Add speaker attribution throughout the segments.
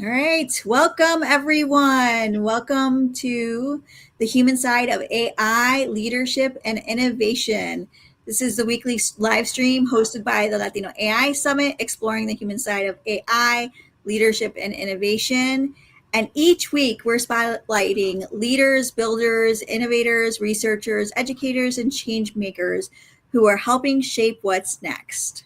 Speaker 1: All right. Welcome, everyone. Welcome to the human side of AI, leadership, and innovation. This is the weekly live stream hosted by the Latino AI Summit, exploring the human side of AI, leadership, and innovation. And each week, we're spotlighting leaders, builders, innovators, researchers, educators, and change makers who are helping shape what's next.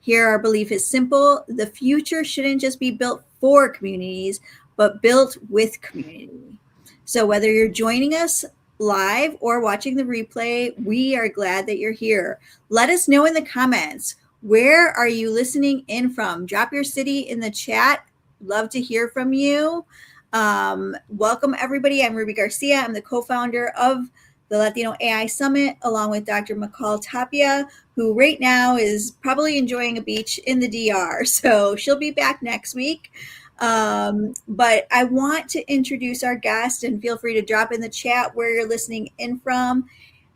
Speaker 1: Here, our belief is simple: the future shouldn't just be built for communities, but built with community. So, whether you're joining us live or watching the replay, we are glad that you're here. Let us know in the comments, where are you listening in from? Drop your city in the chat. Love to hear from you. Welcome, everybody. I'm Ruby Garcia. I'm the co founder of the Latino AI Summit, along with Dr. McCall Tapia, who right now is probably enjoying a beach in the DR. So she'll be back next week. But I want to introduce our guest, and feel free to drop in the chat where you're listening in from.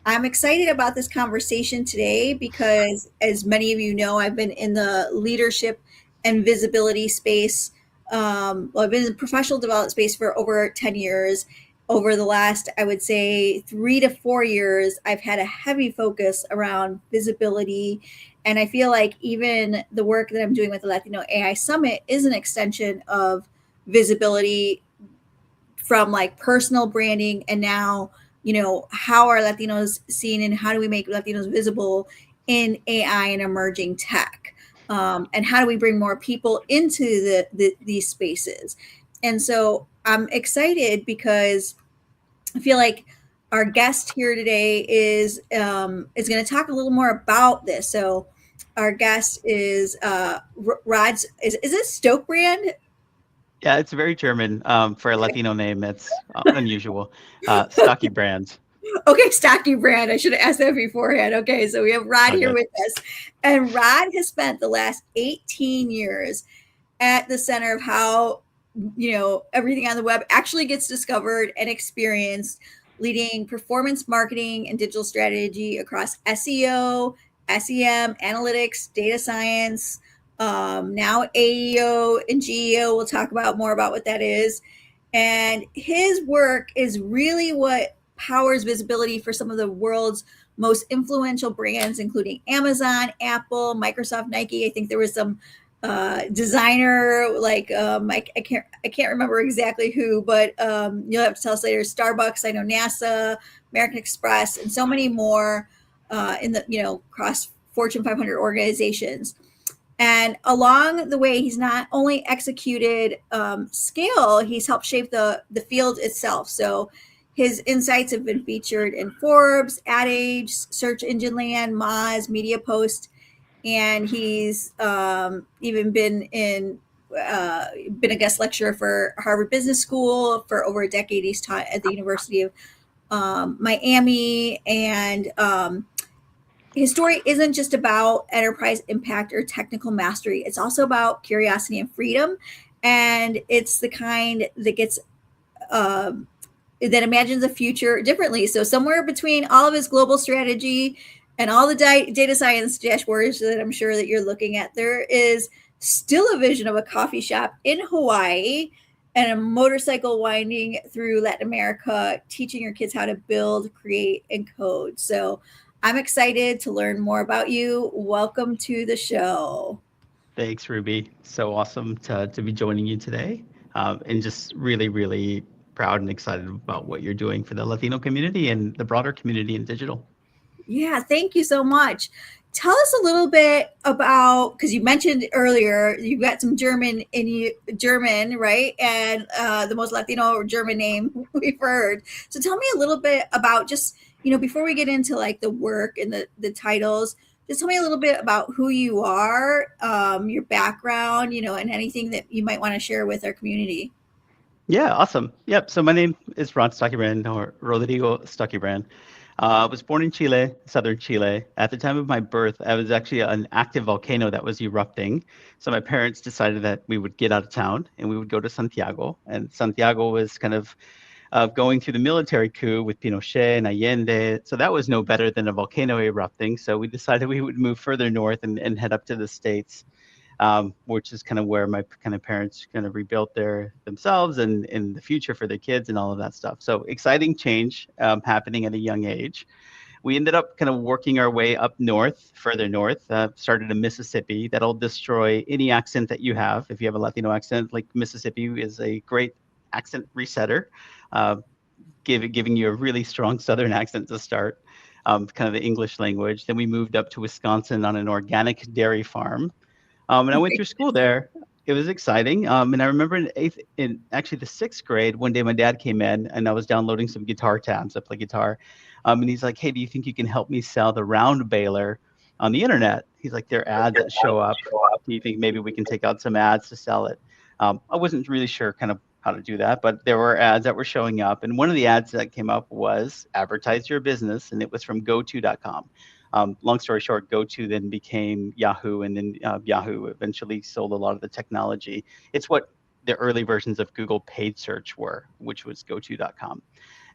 Speaker 1: I'm excited about this conversation today because, as many of you know, I've been in the leadership and visibility space. I've been in the professional development space for over 10 years. Over the last, I would say, 3 to 4 years, I've had a heavy focus around visibility. And I feel like even the work that I'm doing with the Latino AI Summit is an extension of visibility, from like personal branding, and now, how are Latinos seen and how do we make Latinos visible in AI and emerging tech? And how do we bring more people into these spaces? And so I'm excited because I feel like our guest here today is going to talk a little more about this. So our guest is Rod. Is it Stockebrand?
Speaker 2: Yeah, it's very German for a Latino name. It's unusual. Stockebrand.
Speaker 1: Okay, Stockebrand. I should have asked that beforehand. Okay, so we have Rod
Speaker 2: All
Speaker 1: here
Speaker 2: good.
Speaker 1: with us. And Rod has spent the last 18 years at the center of how, everything on the web actually gets discovered and experienced, leading performance marketing and digital strategy across SEO, SEM, analytics, data science, now AEO and GEO. We'll talk about more about what that is. And his work is really what powers visibility for some of the world's most influential brands, including Amazon, Apple, Microsoft, Nike. I think there was some designer, like I can't remember exactly who, but you'll have to tell us later. Starbucks, I know, NASA, American Express, and so many more in the across Fortune 500 organizations. And along the way, he's not only executed scale, he's helped shape the field itself. So his insights have been featured in Forbes, Ad Age, Search Engine Land, Moz, Media Post, and he's even been a guest lecturer for Harvard Business School for over a decade. He's taught at the University of Miami, and his story isn't just about enterprise impact or technical mastery. It's also about curiosity and freedom, and it's the kind that gets that imagines the future differently. So somewhere between all of his global strategy and all the data science dashboards that I'm sure that you're looking at, there is still a vision of a coffee shop in Hawaii and a motorcycle winding through Latin America, teaching your kids how to build, create, and code. So I'm excited to learn more about you. Welcome to the show.
Speaker 2: Thanks, Ruby. So awesome to be joining you today. And just really, really proud and excited about what you're doing for the Latino community and the broader community in digital.
Speaker 1: Yeah, thank you so much. Tell us a little bit about, because you mentioned earlier you've got some German in you, German, right? And the most Latino German name we've heard. So tell me a little bit about, just before we get into like the work and the titles, just tell me a little bit about who you are, your background, and anything that you might want to share with our community.
Speaker 2: Yeah, awesome. Yep. So my name is Ron Stockebrand, or Rodrigo Stockebrand. I was born in Chile, southern Chile. At the time of my birth, I was actually an active volcano that was erupting. So my parents decided that we would get out of town and we would go to Santiago. And Santiago was kind of going through the military coup with Pinochet and Allende. So that was no better than a volcano erupting. So we decided we would move further north and head up to the States. which is kind of where my kind of parents kind of rebuilt themselves and in the future for their kids and all of that stuff. So exciting change happening at a young age. We ended up kind of working our way up north, further north, started in Mississippi. That'll destroy any accent that you have. If you have a Latino accent, like Mississippi is a great accent resetter, uh, giving you a really strong Southern accent to start, kind of the English language. Then we moved up to Wisconsin on an organic dairy farm. And I went through school there. It was exciting. And I remember in actually the sixth grade, one day my dad came in and I was downloading some guitar tabs. I play guitar. And he's like, "Hey, do you think you can help me sell the round baler on the internet?" He's like, "There are ads that show up. Do you think maybe we can take out some ads to sell it?" I wasn't really sure kind of how to do that, but there were ads that were showing up. And one of the ads that came up was advertise your business. And it was from goto.com. Long story short, GoTo then became Yahoo, and then Yahoo eventually sold a lot of the technology. It's what the early versions of Google paid search were, which was goto.com.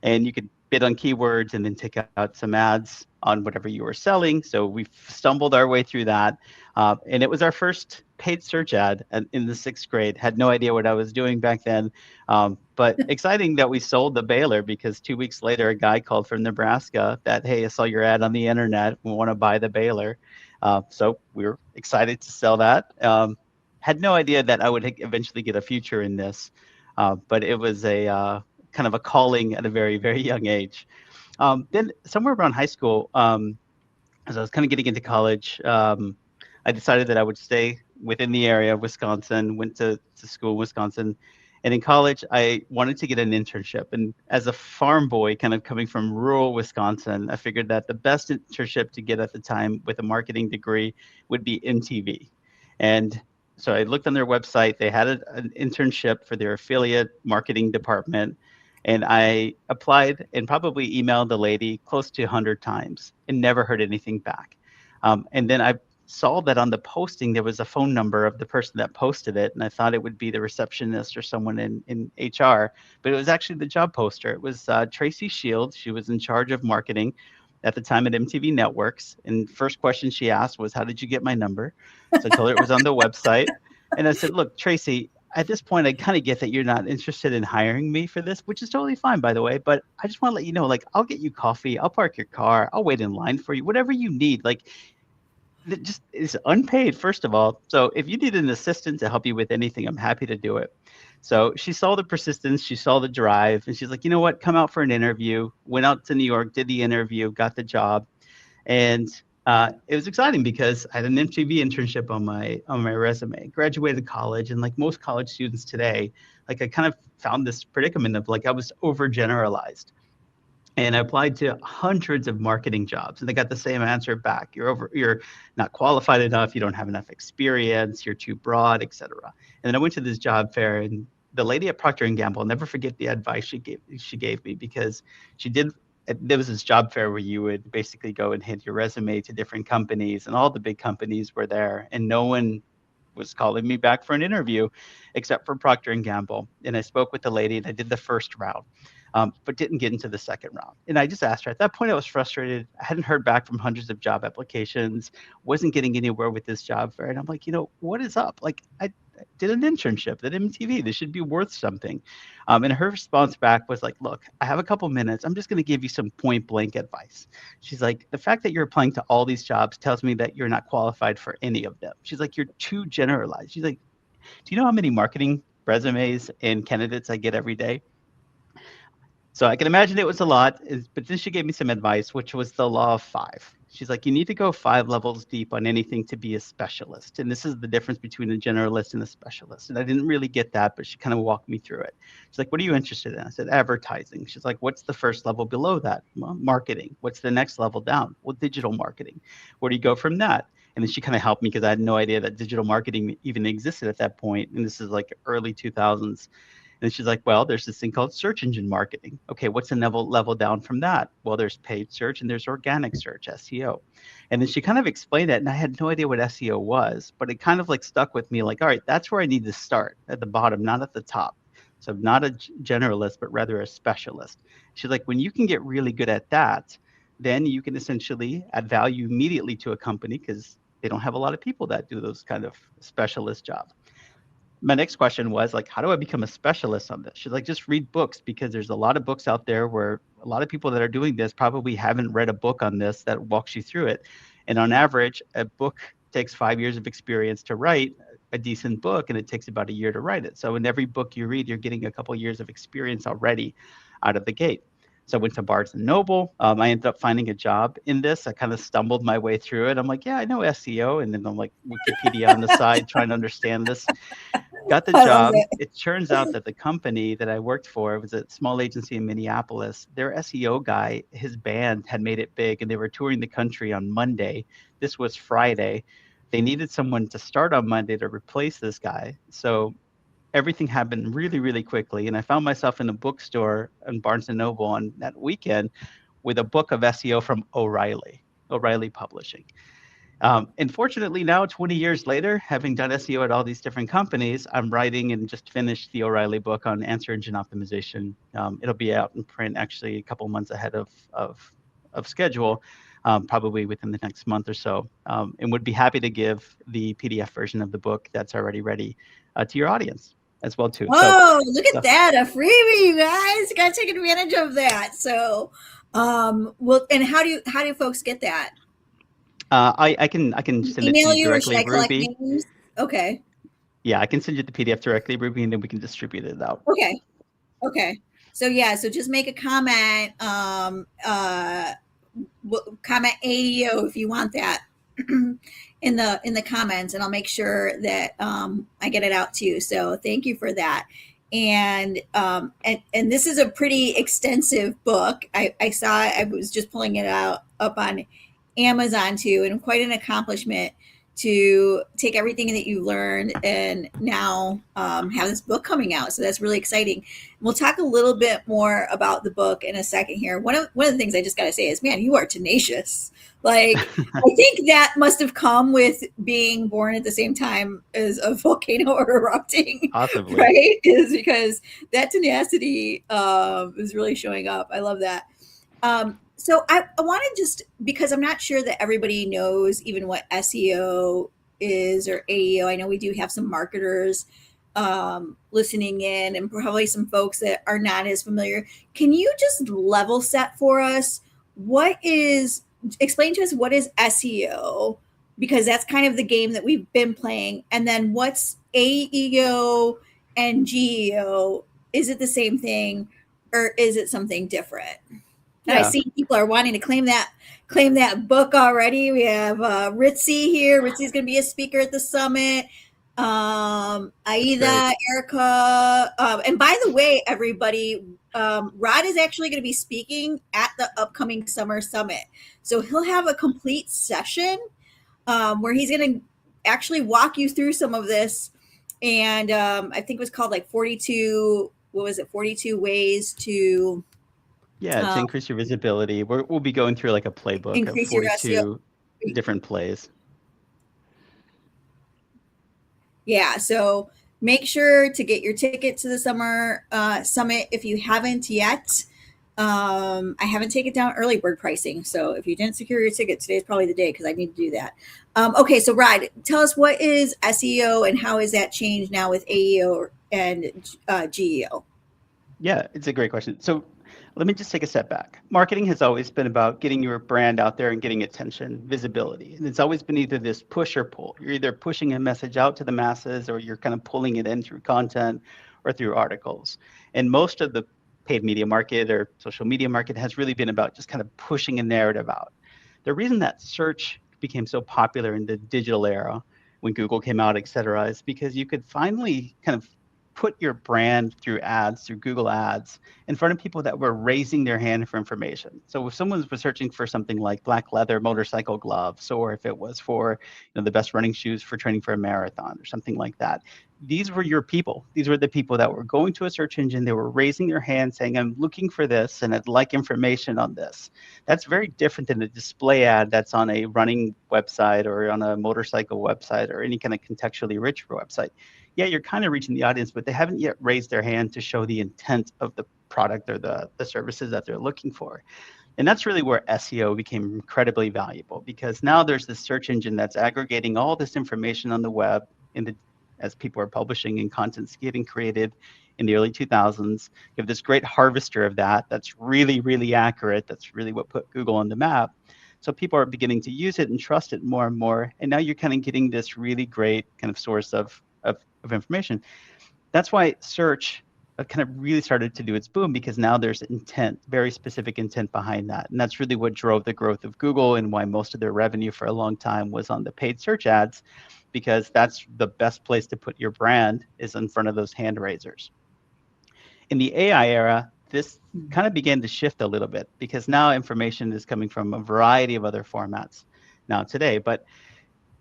Speaker 2: And you could bid on keywords and then take out some ads on whatever you were selling. So we stumbled our way through that. And it was our first paid search ad in the sixth grade. Had no idea what I was doing back then. But exciting that we sold the baler, because 2 weeks later, a guy called from Nebraska that, "Hey, I saw your ad on the internet. We want to buy the baler." So we were excited to sell that. Had no idea that I would eventually get a future in this, but it was a kind of a calling at a very, very young age. Then somewhere around high school, as I was kind of getting into college, I decided that I would stay within the area of Wisconsin, went to school in Wisconsin. And in college, I wanted to get an internship. And as a farm boy, kind of coming from rural Wisconsin, I figured that the best internship to get at the time with a marketing degree would be MTV. And so I looked on their website. They had an internship for their affiliate marketing department. And I applied and probably emailed the lady close to 100 times and never heard anything back. And then I saw that on the posting, there was a phone number of the person that posted it. And I thought it would be the receptionist or someone in HR, but it was actually the job poster. It was Tracy Shields. She was in charge of marketing at the time at MTV Networks. And first question she asked was, "How did you get my number?" So I told her it was on the website. And I said, "Look, Tracy, at this point, I kind of get that you're not interested in hiring me for this, which is totally fine, by the way. But I just want to let you know, like, I'll get you coffee, I'll park your car, I'll wait in line for you, whatever you need. Like, it just is unpaid, first of all. So if you need an assistant to help you with anything, I'm happy to do it." So she saw the persistence, she saw the drive, and she's like, "You know what? Come out for an interview." Went out to New York, did the interview, got the job. And it was exciting because I had an MTV internship on my resume. Graduated college, and like most college students today, like I kind of found this predicament of like I was overgeneralized. And I applied to hundreds of marketing jobs, and they got the same answer back: you're not qualified enough, you don't have enough experience, you're too broad, etc. And then I went to this job fair, and the lady at Procter and Gamble, I'll never forget the advice she gave me, because she did. There was this job fair where you would basically go and hand your resume to different companies, and all the big companies were there, and no one was calling me back for an interview except for Procter and Gamble. And I spoke with the lady, and I did the first round, but didn't get into the second round. And I just asked her. At that point, I was frustrated. I hadn't heard back from hundreds of job applications, wasn't getting anywhere with this job fair. And I'm like, what is up? Like, I did an internship at MTV. This should be worth something. And her response back was like, "Look, I have a couple minutes. I'm just going to give you some point blank advice." She's like, "The fact that you're applying to all these jobs tells me that you're not qualified for any of them." She's like, "You're too generalized." She's like, "Do you know how many marketing resumes and candidates I get every day?" So I can imagine it was a lot, but then she gave me some advice, which was the law of five. She's like, "You need to go 5 levels deep on anything to be a specialist. And this is the difference between a generalist and a specialist." And I didn't really get that, but she kind of walked me through it. She's like, "What are you interested in?" I said, "Advertising." She's like, "What's the first level below that?" "Well, marketing." "What's the next level down?" "Well, digital marketing." "Where do you go from that?" And then she kind of helped me because I had no idea that digital marketing even existed at that point. And this is like early 2000s. And she's like, "Well, there's this thing called search engine marketing." "Okay, what's a level down from that?" "Well, there's paid search and there's organic search, SEO." And then she kind of explained that, and I had no idea what SEO was, but it kind of like stuck with me like, all right, that's where I need to start, at the bottom, not at the top. So not a generalist, but rather a specialist. She's like, when you can get really good at that, then you can essentially add value immediately to a company, because they don't have a lot of people that do those kind of specialist jobs. My next question was like, how do I become a specialist on this? She's like, just read books, because there's a lot of books out there where a lot of people that are doing this probably haven't read a book on this that walks you through it. And on average, a book takes 5 years of experience to write a decent book, and it takes about a year to write it. So in every book you read, you're getting a couple of years of experience already out of the gate. So I went to Barnes and Noble. I ended up finding a job in this. I kind of stumbled my way through it. I'm like, yeah, I know SEO. And then I'm like Wikipedia on the side trying to understand this. Got the
Speaker 1: I love
Speaker 2: job.
Speaker 1: it.
Speaker 2: It turns out that the company that I worked for, it was a small agency in Minneapolis. Their SEO guy, his band had made it big, and they were touring the country on Monday. This was Friday. They needed someone to start on Monday to replace this guy. So everything happened really, really quickly. And I found myself in a bookstore in Barnes and Noble on that weekend with a book of SEO from O'Reilly Publishing. Unfortunately, now 20 years later, having done SEO at all these different companies, I'm writing and just finished the O'Reilly book on answer engine optimization. It'll be out in print actually a couple months ahead of schedule, probably within the next month or so, and would be happy to give the PDF version of the book that's already ready to your audience as well too.
Speaker 1: Oh, look at
Speaker 2: So
Speaker 1: that. A freebie, you guys. Got to take advantage of that. So, well, and how do folks get that?
Speaker 2: I can send it to
Speaker 1: Email
Speaker 2: you
Speaker 1: you or should
Speaker 2: directly,
Speaker 1: I collect
Speaker 2: Ruby.
Speaker 1: names? Okay.
Speaker 2: Yeah, I can send you the PDF directly, Ruby, and then we can distribute it out.
Speaker 1: Okay. Okay. So yeah, so just make a comment, comment AEO if you want that in the comments, and I'll make sure that I get it out to you. So thank you for that. And this is a pretty extensive book. I saw I was just pulling it out up on Amazon too, and quite an accomplishment to take everything that you learned and now have this book coming out. So that's really exciting. We'll talk a little bit more about the book in a second here. One of the things I just got to say is, man, you are tenacious. Like, I think that must have come with being born at the same time as a volcano erupting,
Speaker 2: Possibly.
Speaker 1: right? Is because that tenacity is really showing up. I love that. So I want to just, because I'm not sure that everybody knows even what SEO is or AEO. I know we do have some marketers listening in, and probably some folks that are not as familiar. Can you just level set for us? Explain to us what is SEO, because that's kind of the game that we've been playing. And then what's AEO and GEO? Is it the same thing, or is it something different? And I
Speaker 2: Yeah.
Speaker 1: see people are wanting to claim that book already. We have Ritzy here. Ritzy's going to be a speaker at the summit.
Speaker 2: That's great.
Speaker 1: Aida, Erica, and by the way, everybody, Rod is actually going to be speaking at the upcoming summer summit. So he'll have a complete session where he's going to actually walk you through some of this. And I think it was called like 42. What was it? 42 ways to
Speaker 2: To increase your visibility. We'll be going through like a playbook of
Speaker 1: increase your SEO.
Speaker 2: 42 different plays.
Speaker 1: Yeah, so make sure to get your ticket to the summer summit if you haven't yet. I haven't taken down early bird pricing, so if you didn't secure your ticket, today's probably the day because I need to do that. Okay, so Rod, tell us, what is SEO and how has that changed now with AEO and GEO?
Speaker 2: Yeah, it's a great question. So let me just take a step back. Marketing has always been about getting your brand out there and getting attention, visibility. And it's always been either this push or pull. You're either pushing a message out to the masses, or you're kind of pulling it in through content or through articles. And most of the paid media market or social media market has really been about just kind of pushing a narrative out. The reason that search became so popular in the digital era, when Google came out, et cetera, is because you could finally kind of put your brand through ads, through Google Ads, in front of people that were raising their hand for information. So if someone was searching for something like black leather motorcycle gloves, or if it was for the best running shoes for training for a marathon or something like that, these were your people. These were the people that were going to a search engine. They were raising their hand saying, I'm looking for this and I'd like information on this. That's very different than a display ad that's on a running website or on a motorcycle website or any kind of contextually rich website. Yeah, you're kind of reaching the audience, but they haven't yet raised their hand to show the intent of the product or the services that they're looking for. And that's really where SEO became incredibly valuable, because now there's this search engine that's aggregating all this information on the web in the as people are publishing and content's getting created in the early 2000s. You have this great harvester of that that's really, really accurate. That's really what put Google on the map. So people are beginning to use it and trust it more and more. And now you're kind of getting this really great kind of source of information. That's why search kind of really started to do its boom, because now there's intent, very specific intent behind that. And that's really what drove the growth of Google, and why most of their revenue for a long time was on the paid search ads, because that's the best place to put your brand, is in front of those hand raisers. In the AI era, this kind of began to shift a little bit, because now information is coming from a variety of other formats now today. But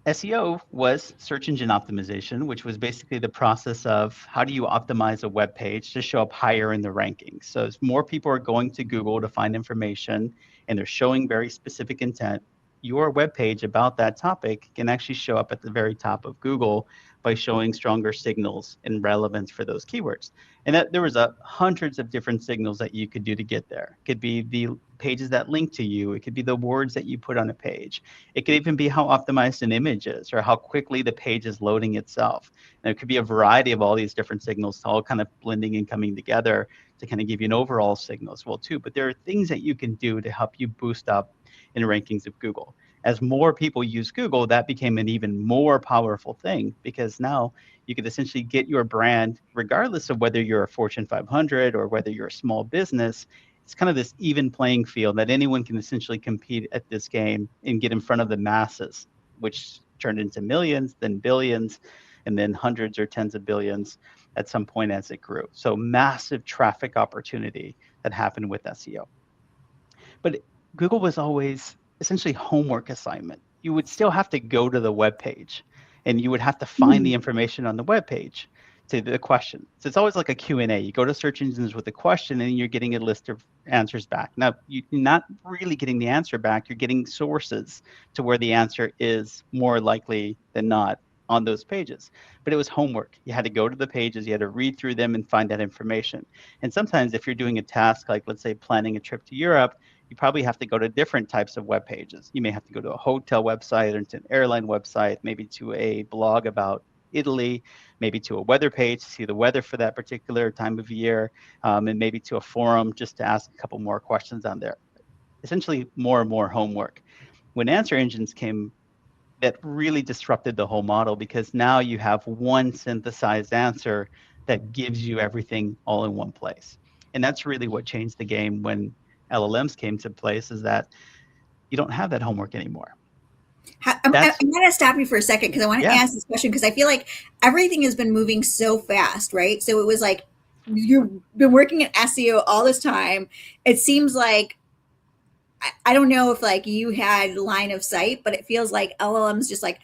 Speaker 2: SEO was search engine optimization, which was basically the process of how do you optimize a web page to show up higher in the rankings. So as more people are going to Google to find information and they're showing very specific intent, your web page about that topic can actually show up at the very top of Google by showing stronger signals and relevance for those keywords. And that there was hundreds of different signals that you could do to get there. It could be the pages that link to you. It could be the words that you put on a page. It could even be how optimized an image is, or how quickly the page is loading itself. And it could be a variety of all these different signals all kind of blending and coming together to kind of give you an overall signal as well too. But there are things that you can do to help you boost up in rankings of Google. As more people use Google, that became an even more powerful thing, because now you could essentially get your brand, regardless of whether you're a Fortune 500 or whether you're a small business. It's kind of this even playing field that anyone can essentially compete at this game and get in front of the masses, which turned into millions, then billions, and then hundreds or tens of billions at some point as it grew. So massive traffic opportunity that happened with SEO. But Google was always essentially homework assignment. You would still have to go to the web page, and you would have to find the information on the web page to the question. So it's always like a Q&A. You go to search engines with a question, and you're getting a list of answers back. Now, you're not really getting the answer back. You're getting sources to where the answer is more likely than not on those pages. But it was homework. You had to go to the pages, you had to read through them and find that information. And sometimes if you're doing a task like, let's say, planning a trip to Europe, you probably have to go to different types of web pages. You may have to go to a hotel website, or to an airline website, maybe to a blog about Italy, maybe to a weather page to see the weather for that particular time of year, and maybe to a forum just to ask a couple more questions on there. Essentially, more and more homework. When answer engines came, that really disrupted the whole model, because now you have one synthesized answer that gives you everything all in one place. And that's really what changed the game when LLMs came to place, is that you don't have that homework anymore. That's
Speaker 1: I'm going to stop you for a second because I want to
Speaker 2: yeah,
Speaker 1: ask this question, because I feel like everything has been moving so fast, right? So it was like you've been working at SEO all this time. It seems like I don't know if like you had line of sight, but it feels like LLMs just like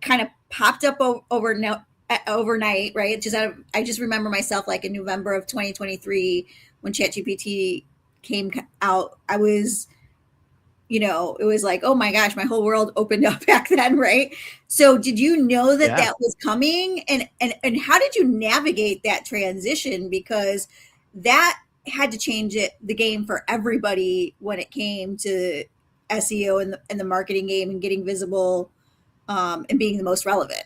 Speaker 1: kind of popped up overnight, right? Just I just remember myself like in November of 2023 when ChatGPT came out. I was, it was like, oh my gosh, my whole world opened up back then, right? So did you know that
Speaker 2: yeah.
Speaker 1: that was coming, and how did you navigate that transition, because that had to change the game for everybody when it came to SEO and the marketing game and getting visible, and being the most relevant.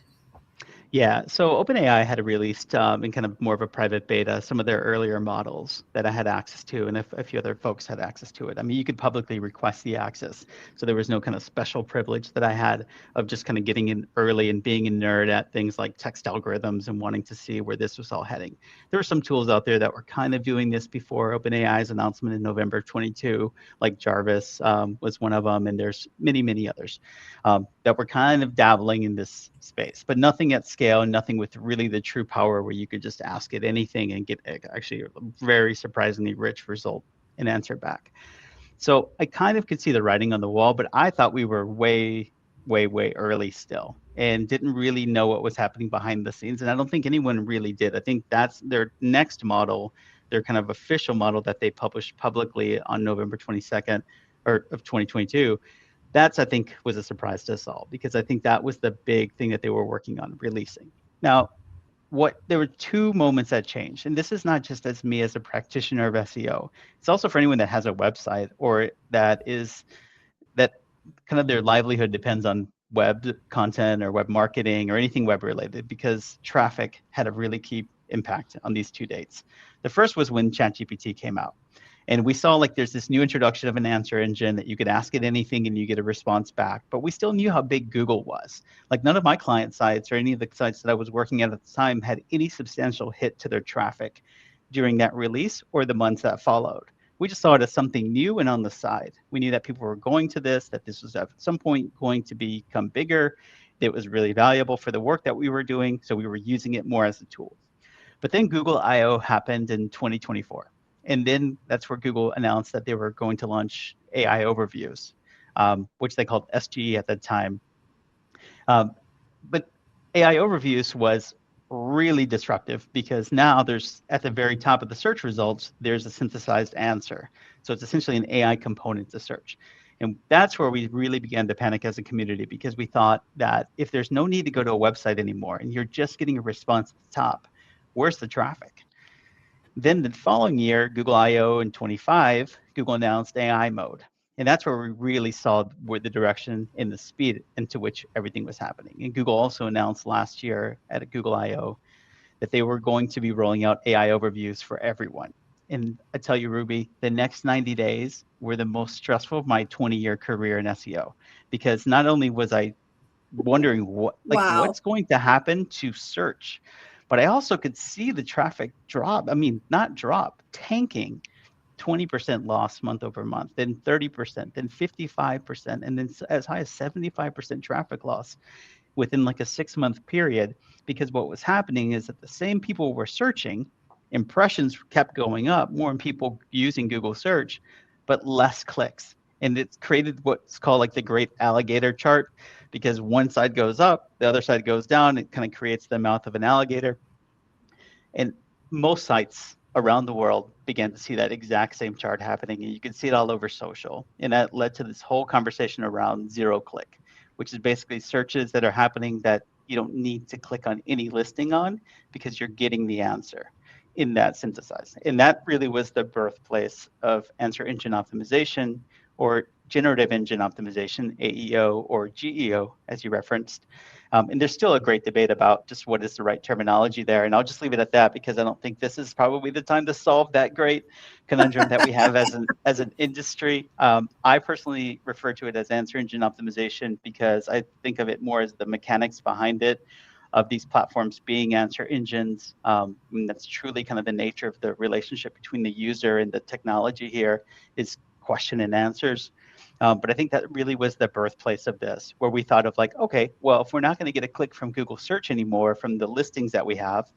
Speaker 2: Yeah, so OpenAI had released in kind of more of a private beta some of their earlier models that I had access to, and a few other folks had access to it. I mean, you could publicly request the access, so there was no kind of special privilege that I had of just kind of getting in early and being a nerd at things like text algorithms and wanting to see where this was all heading. There were some tools out there that were kind of doing this before OpenAI's announcement in November 22, like Jarvis was one of them, and there's many, many others that were kind of dabbling in this space, but nothing at scale, nothing with really the true power where you could just ask it anything and get actually a very surprisingly rich result and answer back. So I kind of could see the writing on the wall, but I thought we were way, way, way early still and didn't really know what was happening behind the scenes. And I don't think anyone really did. I think that's their next model, their kind of official model that they published publicly on November 22nd or of 2022. That's, I think, was a surprise to us all, because I think that was the big thing that they were working on releasing. Now, what there were two moments that changed. And this is not just as me as a practitioner of SEO. It's also for anyone that has a website or that kind of their livelihood depends on web content or web marketing or anything web related, because traffic had a really key impact on these two dates. The first was when ChatGPT came out. And we saw like there's this new introduction of an answer engine that you could ask it anything and you get a response back. But we still knew how big Google was. Like none of my client sites or any of the sites that I was working at the time had any substantial hit to their traffic during that release or the months that followed. We just saw it as something new and on the side. We knew that people were going to this, that this was at some point going to become bigger. It was really valuable for the work that we were doing. So we were using it more as a tool. But then Google I/O happened in 2024. And then that's where Google announced that they were going to launch AI overviews, which they called SGE at the time. But AI overviews was really disruptive because now there's at the very top of the search results, there's a synthesized answer. So it's essentially an AI component to search. And that's where we really began to panic as a community, because we thought that if there's no need to go to a website anymore and you're just getting a response at the top, where's the traffic? Then the following year, Google I/O in 25, Google announced AI mode. And that's where we really saw where the direction and the speed into which everything was happening. And Google also announced last year at Google I/O that they were going to be rolling out AI overviews for everyone. And I tell you, Ruby, the next 90 days were the most stressful of my 20-year career in SEO, because not only was I wondering
Speaker 1: Wow.
Speaker 2: what's going to happen to search, but I also could see the traffic drop. I mean, not drop, tanking. 20% loss month over month, then 30%, then 55%, and then as high as 75% traffic loss within like a 6-month period. Because what was happening is that the same people were searching, impressions kept going up, more people using Google search, but less clicks. And it's created what's called like the great alligator chart, because one side goes up, the other side goes down. It kind of creates the mouth of an alligator. And most sites around the world began to see that exact same chart happening. And you can see it all over social. And that led to this whole conversation around zero click, which is basically searches that are happening that you don't need to click on any listing on, because you're getting the answer in that synthesize. And that really was the birthplace of answer engine optimization, or generative engine optimization, AEO or GEO, as you referenced. And there's still a great debate about just what is the right terminology there. And I'll just leave it at that, because I don't think this is probably the time to solve that great conundrum that we have as an industry. I personally refer to it as answer engine optimization, because I think of it more as the mechanics behind it, of these platforms being answer engines. And that's truly kind of the nature of the relationship between the user and the technology here, is question and answers. But I think that really was the birthplace of this, where we thought of like, okay, well, if we're not going to get a click from Google search anymore from the listings that we have,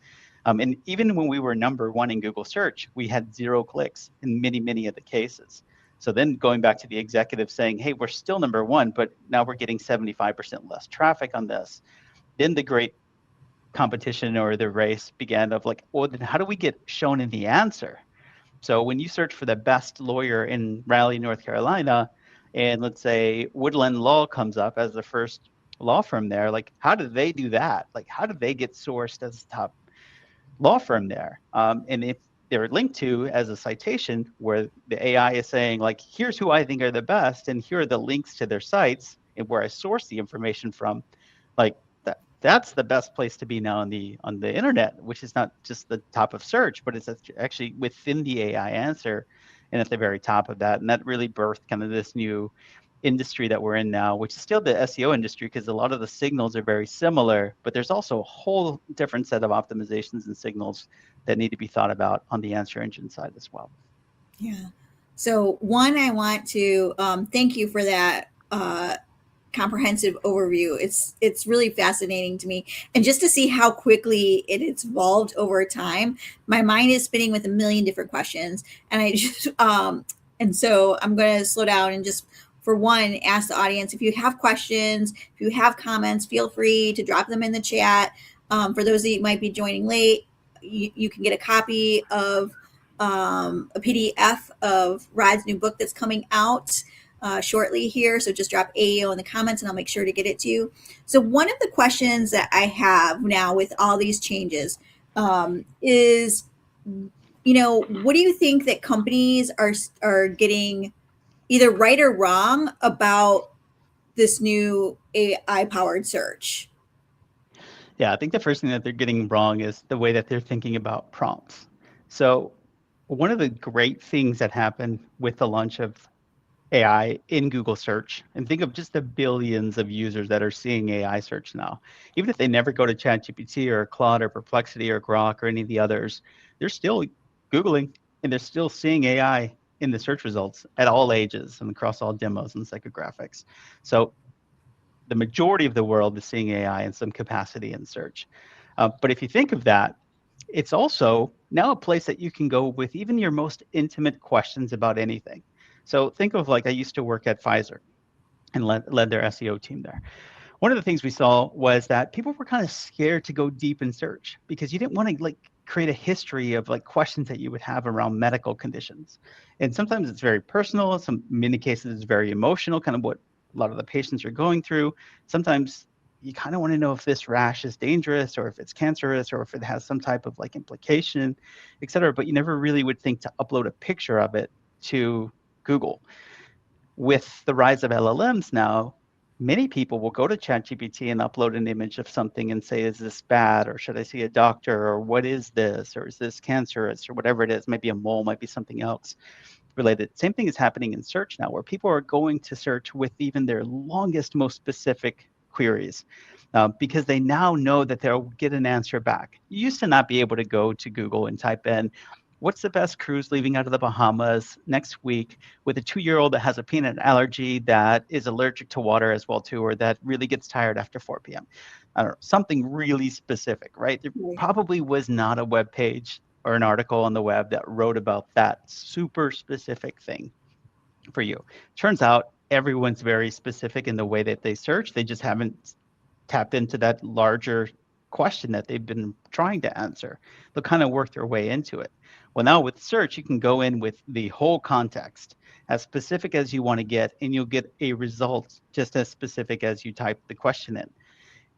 Speaker 2: and even when we were number one in Google search, we had 0 clicks in many of the cases. So then going back to the executive saying, hey, we're still number one, but now we're getting 75% less traffic on this. Then the great competition or the race began of like, well, then how do we get shown in the answer? So when you search for the best lawyer in Raleigh, North Carolina, and let's say Woodland Law comes up as the first law firm there, like how do they do that? Like how do they get sourced as the top law firm there? And if they're linked to as a citation where the AI is saying like, here's who I think are the best, and here are the links to their sites and where I source the information from, like that's the best place to be now on the internet, which is not just the top of search, but it's actually within the AI answer and at the very top of that. And that really birthed kind of this new industry that we're in now, which is still the SEO industry, because a lot of the signals are very similar, but there's also a whole different set of optimizations and signals that need to be thought about on the answer engine side as well.
Speaker 1: Yeah. So one, I want to thank you for that comprehensive overview. It's really fascinating to me, and just to see how quickly it's evolved over time. My mind is spinning with a million different questions, and I just and so I'm going to slow down and just, for one, ask the audience, if you have questions, if you have comments, feel free to drop them in the chat. For those that might be joining late, you can get a copy of a PDF of Rod's new book that's coming out. shortly here. So just drop AEO in the comments and I'll make sure to get it to you. So one of the questions that I have now with all these changes is, what do you think that companies are getting either right or wrong about this new AI powered search?
Speaker 2: Yeah, I think the first thing that they're getting wrong is the way that they're thinking about prompts. So, one of the great things that happened with the launch of AI in Google search, and think of just the billions of users that are seeing AI search now. Even if they never go to ChatGPT or Claude or Perplexity or Grok or any of the others, they're still Googling and they're still seeing AI in the search results at all ages and across all demos and psychographics. So the majority of the world is seeing AI in some capacity in search. But if you think of that, it's also now a place that you can go with even your most intimate questions about anything. So think of like I used to work at Pfizer and led their SEO team there. One of the things we saw was that people were kind of scared to go deep in search because you didn't want to like create a history of like questions that you would have around medical conditions. And sometimes it's very personal, some many cases it's very emotional, kind of what a lot of the patients are going through. Sometimes you kind of want to know if this rash is dangerous or if it's cancerous or if it has some type of like implication, et cetera. But you never really would think to upload a picture of it to Google. With the rise of LLMs now, many people will go to ChatGPT and upload an image of something and say, is this bad? Or should I see a doctor? Or what is this? Or is this cancerous? Or whatever it is, maybe a mole, might be something else related. Same thing is happening in search now, where people are going to search with even their longest, most specific queries. Because they now know that they'll get an answer back. You used to not be able to go to Google and type in, what's the best cruise leaving out of the Bahamas next week with a 2-year-old that has a peanut allergy that is allergic to water as well too, or that really gets tired after 4 p.m. I don't know, something really specific, right? There probably was not a web page or an article on the web that wrote about that super specific thing for you. Turns out everyone's very specific in the way that they search. They just haven't tapped into that larger question that they've been trying to answer. They'll kind of work their way into it. Well, now with search, you can go in with the whole context, as specific as you want to get, and you'll get a result just as specific as you type the question in.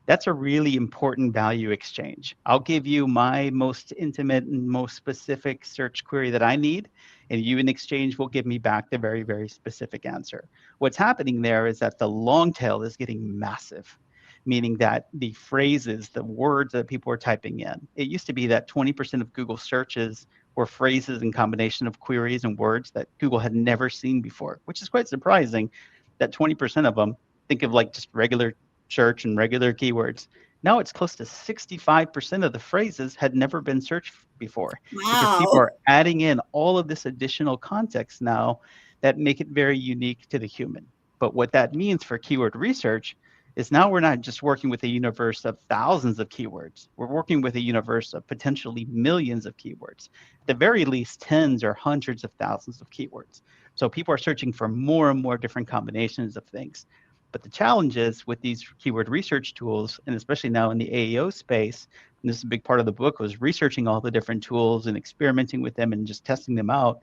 Speaker 2: That's a really important value exchange. I'll give you my most intimate and most specific search query that I need, and you in exchange will give me back the very, very specific answer. What's happening there is that the long tail is getting massive, meaning that the phrases, the words that people are typing in, it used to be that 20% of Google searches were phrases and combination of queries and words that Google had never seen before, which is quite surprising that 20% of them, think of like just regular search and regular keywords. Now it's close to 65% of the phrases had never been searched before because people
Speaker 1: Wow.
Speaker 2: are adding in all of this additional context now that make it very unique to the human. But what that means for keyword research is now we're not just working with a universe of thousands of keywords. We're working with a universe of potentially millions of keywords, at the very least tens or hundreds of thousands of keywords. So people are searching for more and more different combinations of things. But the challenge is with these keyword research tools, and especially now in the AEO space, and this is a big part of the book, was researching all the different tools and experimenting with them and just testing them out,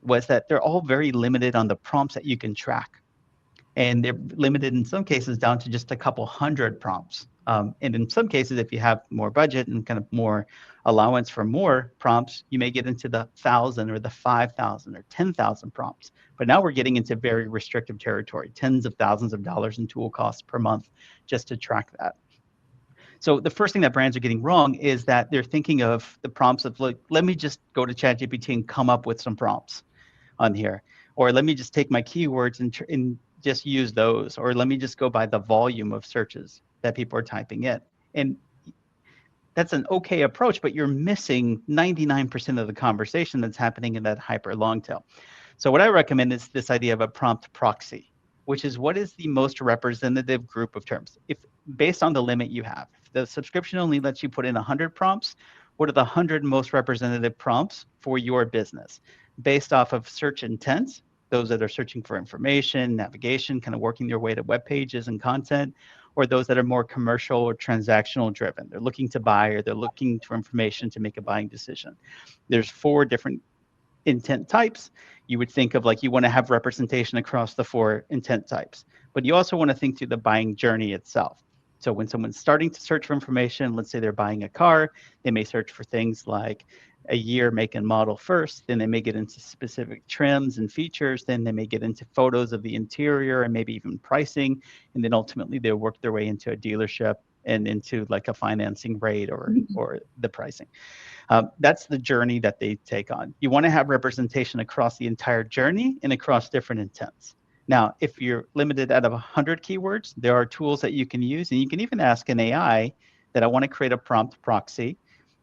Speaker 2: was that they're all very limited on the prompts that you can track. And they're limited in some cases down to just a couple hundred prompts. And in some cases, if you have more budget and kind of more allowance for more prompts, you may get into the 1,000 or the 5,000 or 10,000 prompts. But now we're getting into very restrictive territory, tens of thousands of dollars in tool costs per month just to track that. So the first thing that brands are getting wrong is that they're thinking of the prompts of like, let me just go to ChatGPT and come up with some prompts on here, or let me just take my keywords and just use those, or let me just go by the volume of searches that people are typing in. And that's an okay approach, but you're missing 99% of the conversation that's happening in that hyper long tail. So what I recommend is this idea of a prompt proxy, which is what is the most representative group of terms. If based on the limit you have, if the subscription only lets you put in 100 prompts, what are the 100 most representative prompts for your business? Based off of search intents, those that are searching for information, navigation, kind of working their way to web pages and content, or those that are more commercial or transactional driven. They're looking to buy or they're looking for information to make a buying decision. There's 4 different intent types. you would think of like you want to have representation across the 4 intent types, but you also want to think through the buying journey itself. So when someone's starting to search for information, let's say they're buying a car, they may search for things like a year, make, and model first. Then they may get into specific trims and features. Then they may get into photos of the interior and maybe even pricing. And then ultimately they'll work their way into a dealership and into like a financing rate or the pricing. That's the journey that they take on. You want to have representation across the entire journey and across different intents. Now, if you're limited out of 100 keywords, there are tools that you can use, and you can even ask an AI that I want to create a prompt proxy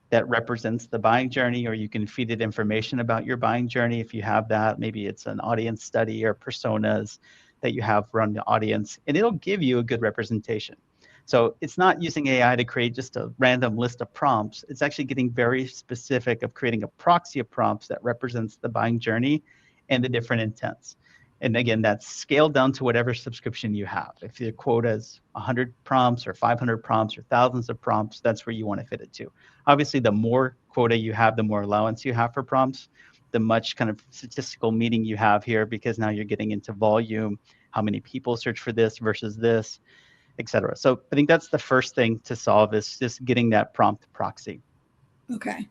Speaker 2: that represents the buying journey, or you can feed it information about your buying journey if you have that. Maybe it's an audience study or personas that you have run the audience, and it'll give you a good representation. So it's not using AI to create just a random list of prompts. It's actually getting very specific of creating a proxy of prompts that represents the buying journey and the different intents. And again, that's scaled down to whatever subscription you have. If your quota is 100 prompts or 500 prompts or thousands of prompts, that's where you want to fit it to. Obviously, the more quota you have, the more allowance you have for prompts, the much kind of statistical meaning you have here, because now you're getting into volume, how many people search for this versus this, et cetera. So I think that's the first thing to solve, is just getting that prompt proxy.
Speaker 1: Okay.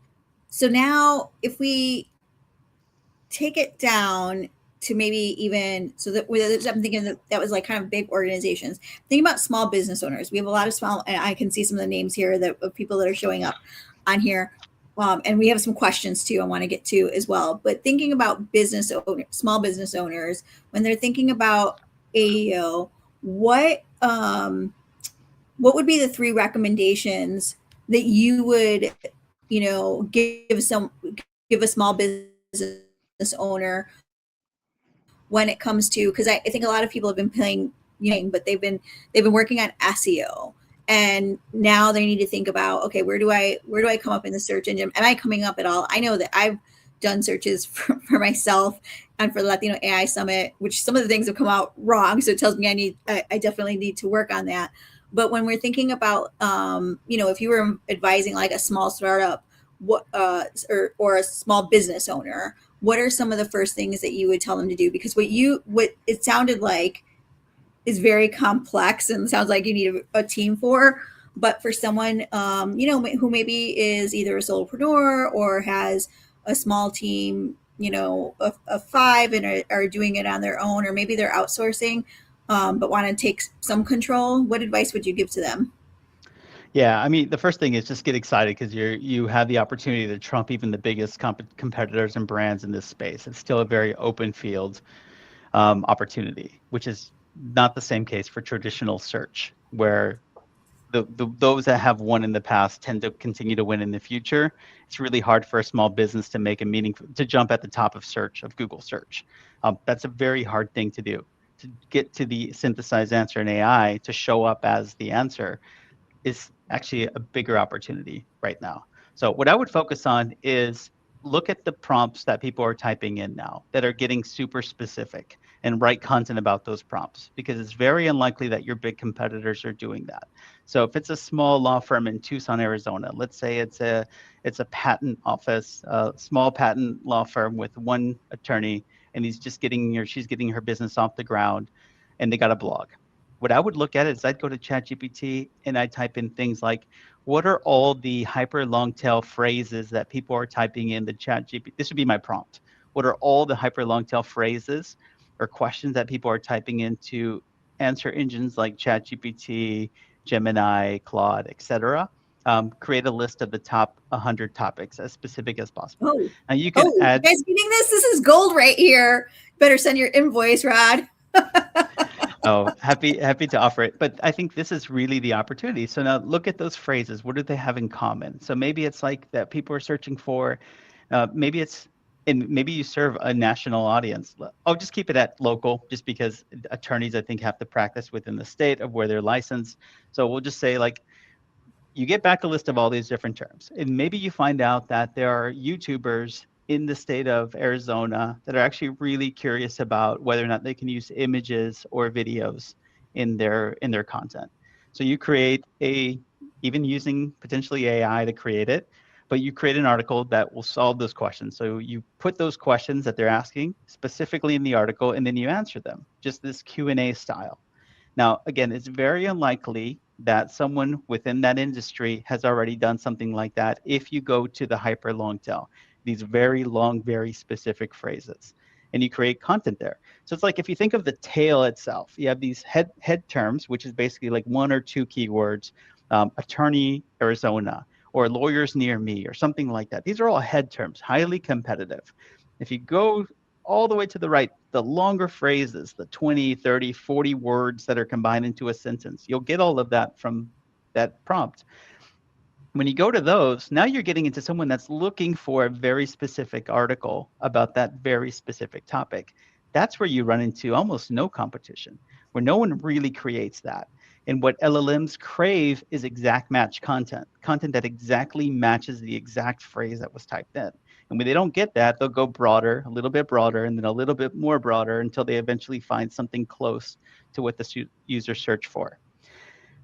Speaker 1: So now if we take it down to maybe even so that I'm thinking that was like kind of big organizations. Think about small business owners. We have a lot of small, and I can see some of the names here that of people that are showing up on here. And we have some questions too I want to get to as well. But thinking about small business owners, when they're thinking about AEO, what would be the 3 recommendations that you would, give a small business owner when it comes to, because I think a lot of people have been playing, but they've been working on SEO, and now they need to think about, okay, where do I come up in the search engine? Am I coming up at all? I know that I've done searches for myself and for the Latino AI Summit, which some of the things have come out wrong, so it tells me I definitely need to work on that. But when we're thinking about, if you were advising like a small startup, or a small business owner, what are some of the first things that you would tell them to do? Because what it sounded like is very complex and sounds like you need a team for. But for someone, who maybe is either a solopreneur or has a small team, of 5 and are doing it on their own, or maybe they're outsourcing, but want to take some control, what advice would you give to them?
Speaker 2: Yeah, I mean, the first thing is just get excited, because you have the opportunity to trump even the biggest competitors and brands in this space. It's still a very open field opportunity, which is not the same case for traditional search, where those that have won in the past tend to continue to win in the future. It's really hard for a small business to make a meaningful, to jump at the top of search, of Google search. That's a very hard thing to do. To get to the synthesized answer in AI to show up as the answer is actually a bigger opportunity right now. So what I would focus on is look at the prompts that people are typing in now that are getting super specific, and write content about those prompts, because it's very unlikely that your big competitors are doing that. So if it's a small law firm in Tucson, Arizona, let's say it's a patent office, a small patent law firm with one attorney, and she's getting her business off the ground, and they got a blog. What I would look at is I'd go to ChatGPT and I type in things like, what are all the hyper long tail phrases that people are typing in the ChatGPT? This would be my prompt. What are all the hyper long tail phrases or questions that people are typing into answer engines like ChatGPT, Gemini, Claude, etc.? Create a list of the top 100 topics as specific as possible.
Speaker 1: Oh,
Speaker 2: And you can
Speaker 1: oh, you
Speaker 2: add.
Speaker 1: guys getting this? This is gold right here. Better send your invoice, Rod.
Speaker 2: Oh, happy to offer it. But I think this is really the opportunity. So now look at those phrases. What do they have in common? So maybe it's like that people are searching for, maybe it's, and maybe you serve a national audience. I'll just keep it at local, just because attorneys, I think, have to practice within the state of where they're licensed. So we'll just say, like, you get back a list of all these different terms, and maybe you find out that there are YouTubers in the state of Arizona that are actually really curious about whether or not they can use images or videos in their content. So you create even using potentially AI to create it, but you create an article that will solve those questions. So you put those questions that they're asking specifically in the article, and then you answer them, just this Q&A style. Now, again, it's very unlikely that someone within that industry has already done something like that if you go to the hyper long tail, these very long, very specific phrases, and you create content there. So it's like if you think of the tail itself, you have these head terms, which is basically like one or two keywords, attorney Arizona, or lawyers near me, or something like that. These are all head terms, highly competitive. If you go all the way to the right, the longer phrases, the 20, 30, 40 words that are combined into a sentence, you'll get all of that from that prompt. When you go to those, now you're getting into someone that's looking for a very specific article about that very specific topic. That's where you run into almost no competition, where no one really creates that. And what LLMs crave is exact match content, content that exactly matches the exact phrase that was typed in. And when they don't get that, they'll go broader, a little bit broader, and then a little bit more broader until they eventually find something close to what the user searched for.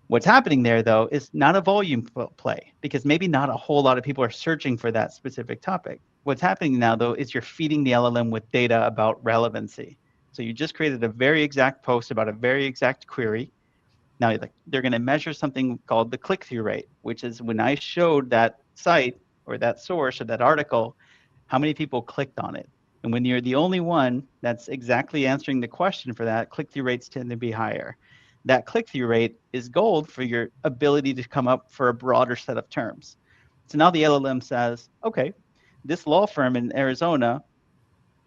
Speaker 2: What's happening there, though, is not a volume play, because maybe not a whole lot of people are searching for that specific topic. What's happening now, though, is you're feeding the LLM with data about relevancy. So you just created a very exact post about a very exact query. Now they're going to measure something called the click-through rate, which is when I showed that site or that source or that article, how many people clicked on it. And when you're the only one that's exactly answering the question for that, click-through rates tend to be higher. That click-through rate is gold for your ability to come up for a broader set of terms. So now the LLM says, okay, this law firm in Arizona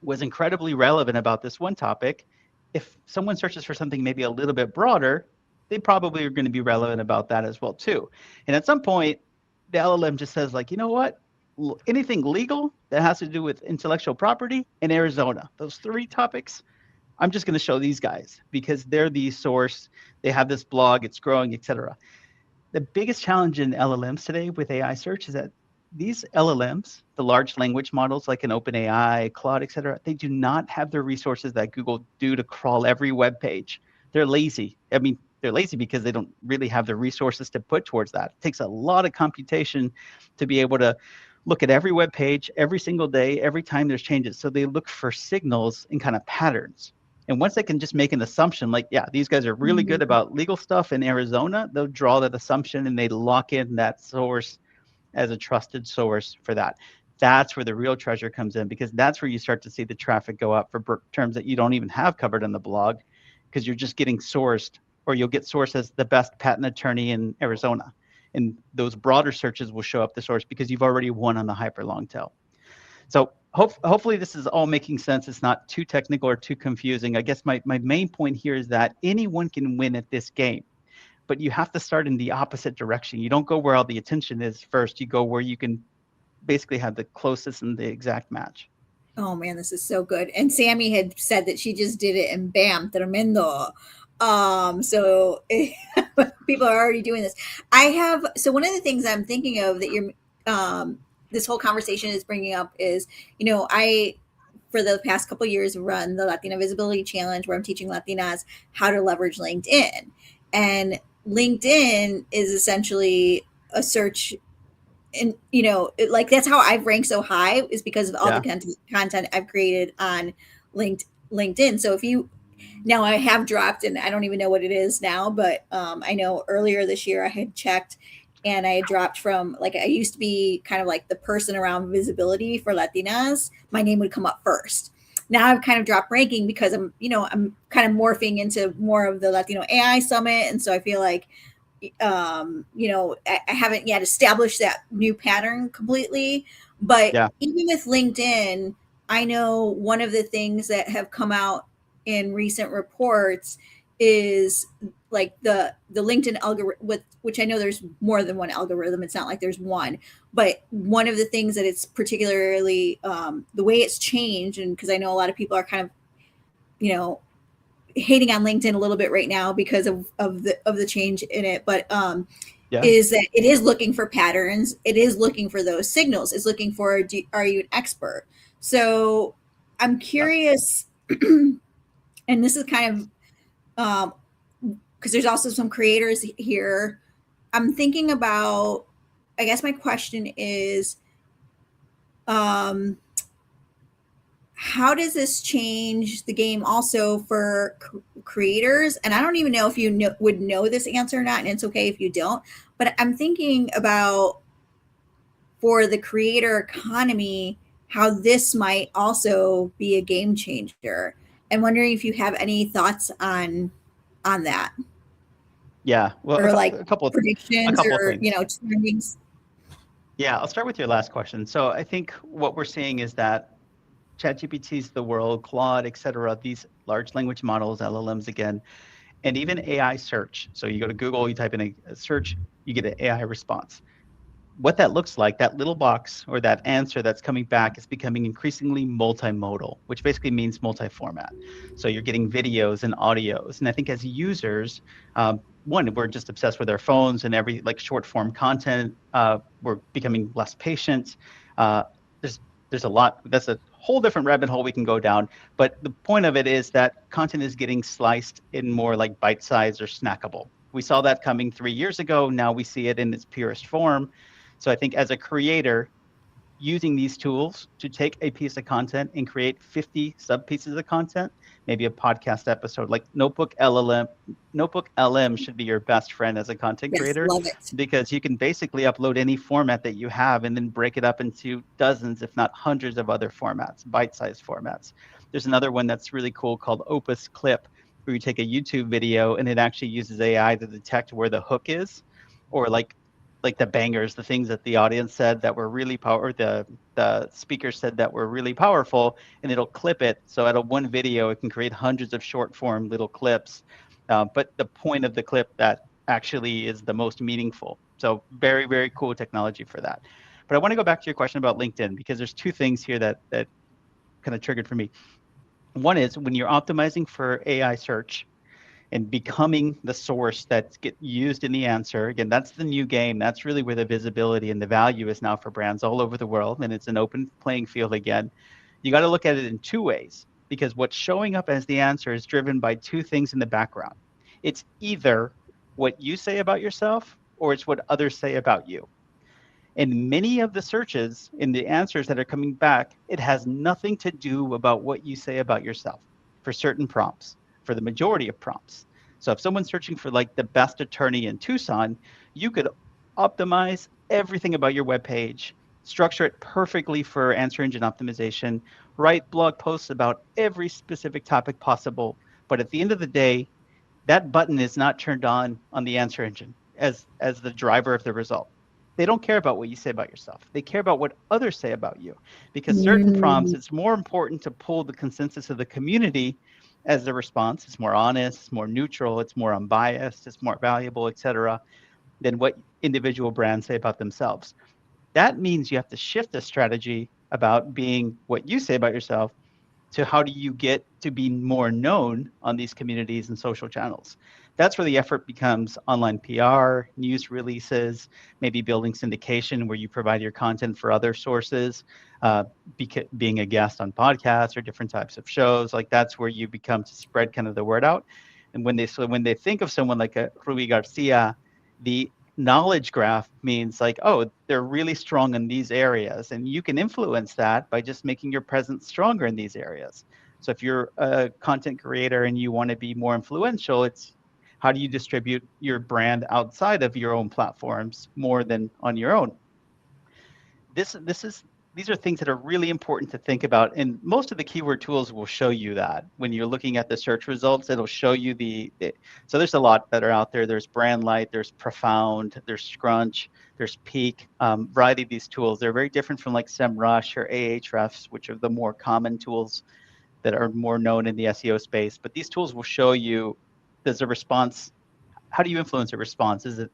Speaker 2: was incredibly relevant about this one topic. If someone searches for something maybe a little bit broader, they probably are going to be relevant about that as well too. And at some point, the LLM just says like, you know what? Anything legal that has to do with intellectual property in Arizona, those three topics, I'm just going to show these guys because they're the source. They have this blog, it's growing, etc. The biggest challenge in LLMs today with AI search is that these LLMs, the large language models like an OpenAI, Claude, et cetera, they do not have the resources that Google do to crawl every web page. They're lazy. I mean, they're lazy because they don't really have the resources to put towards that. It takes a lot of computation to be able to look at every web page every single day, every time there's changes. So they look for signals and kind of patterns. And once they can just make an assumption, like, yeah, these guys are really good about legal stuff in Arizona, they'll draw that assumption and they lock in that source as a trusted source for that. That's where the real treasure comes in, because that's where you start to see the traffic go up for terms that you don't even have covered on the blog, because you're just getting sourced, or you'll get sourced as the best patent attorney in Arizona. And those broader searches will show up the source because you've already won on the hyper long tail. So hopefully this is all making sense. It's not too technical or too confusing. I guess my main point here is that anyone can win at this game, but you have to start in the opposite direction. You don't go where all the attention is first. You go where you can basically have the closest and the exact match.
Speaker 1: Oh man, this is so good. And Sammy had said that she just did it and bam, tremendo. So people are already doing this. So one of the things I'm thinking of that this whole conversation is bringing up is, I, for the past couple of years, run the Latina Visibility Challenge where I'm teaching Latinas how to leverage LinkedIn. And LinkedIn is essentially a search, and like that's how I've ranked so high, is because of all the content I've created on LinkedIn. So if you now, I have dropped, and I don't even know what it is now, but I know earlier this year I had checked, and I had dropped from, like, I used to be kind of like the person around visibility for Latinas. My name would come up first. Now I've kind of dropped ranking because I'm kind of morphing into more of the Latino AI Summit, and so I feel like I haven't yet established that new pattern completely. But even with LinkedIn, I know one of the things that have come out in recent reports is like the LinkedIn algorithm, which I know there's more than one algorithm. It's not like there's one, but one of the things that it's particularly the way it's changed, and because I know a lot of people are kind of hating on LinkedIn a little bit right now because of the change in it, but is that it is looking for patterns. It is looking for those signals. It's looking for, are you an expert? So I'm curious, and this is kind of because there's also some creators here. I'm thinking about, I guess my question is, Um, how does this change the game also for creators? And I don't even know if you would know this answer or not, and it's okay if you don't. But I'm thinking about for the creator economy, how this might also be a game changer. I'm wondering if you have any thoughts on that,
Speaker 2: Yeah, well,
Speaker 1: or like
Speaker 2: a
Speaker 1: predictions,
Speaker 2: couple of
Speaker 1: or
Speaker 2: things.
Speaker 1: trendings.
Speaker 2: Yeah, I'll start with your last question. So I think what we're seeing is that ChatGPT's the world, Claude, et cetera, these large language models, LLMs again, and even AI search. So you go to Google, you type in a search, you get an AI response. What that looks like, that little box or that answer that's coming back is becoming increasingly multimodal, which basically means multi-format. So you're getting videos and audios. And I think as users, one, we're just obsessed with our phones and every like short form content. We're becoming less patient. Uh, there's there's a lot. That's a whole different rabbit hole we can go down. But the point of it is that content is getting sliced in more like bite size or snackable. We saw that coming 3 years ago. Now we see it in its purest form. So I think as a creator, using these tools to take a piece of content and create 50 sub pieces of content, maybe a podcast episode, like Notebook LM should be your best friend as a content
Speaker 1: Yes,
Speaker 2: creator
Speaker 1: love it.
Speaker 2: because you can basically upload any format that you have and then break it up into dozens, if not hundreds of other formats, bite-sized formats. There's another one that's really cool called Opus Clip, where you take a YouTube video and it actually uses AI to detect where the hook is, or like the bangers, the things that the audience said that were really power, the speaker said that were really powerful, and it'll clip it. So out of one video, it can create hundreds of short form little clips. But the point of the clip that actually is the most meaningful. So very, very cool technology for that. But I want to go back to your question about LinkedIn because there's two things here that kind of triggered for me. One is when you're optimizing for AI search, and becoming the source that's get used in the answer. Again, that's the new game. That's really where the visibility and the value is now for brands all over the world. And it's an open playing field again. You got to look at it in two ways because what's showing up as the answer is driven by two things in the background. It's either what you say about yourself or it's what others say about you. In many of the searches in the answers that are coming back, it has nothing to do about what you say about yourself for certain prompts, for the majority of prompts. So if someone's searching for like the best attorney in Tucson, you could optimize everything about your web page, structure it perfectly for answer engine optimization, write blog posts about every specific topic possible. But at the end of the day, that button is not turned on the answer engine as the driver of the result. They don't care about what you say about yourself. They care about what others say about you. Because certain prompts,
Speaker 1: Mm.
Speaker 2: it's more important to pull the consensus of the community as the response. It's more honest, it's more neutral, it's more unbiased, it's more valuable, et cetera, than what individual brands say about themselves. That means you have to shift the strategy about being what you say about yourself to how do you get to be more known on these communities and social channels. That's where the effort becomes online PR, news releases, maybe building syndication where you provide your content for other sources, uh, being a guest on podcasts or different types of shows. Like that's where you become to spread kind of the word out. And when they think of someone like a Ruby Garcia, the knowledge graph means like, oh, they're really strong in these areas. And you can influence that by just making your presence stronger in these areas. So if you're a content creator and you want to be more influential, it's how do you distribute your brand outside of your own platforms more than on your own? This is these are things that are really important to think about, and most of the keyword tools will show you that when you're looking at the search results. It'll show you so there's a lot that are out there. There's Brandlight, there's Profound, there's Scrunch, there's Peak, variety of these tools. They're very different from like SEMrush or Ahrefs, which are the more common tools that are more known in the SEO space. But these tools will show you, does a response, how do you influence a response? Is it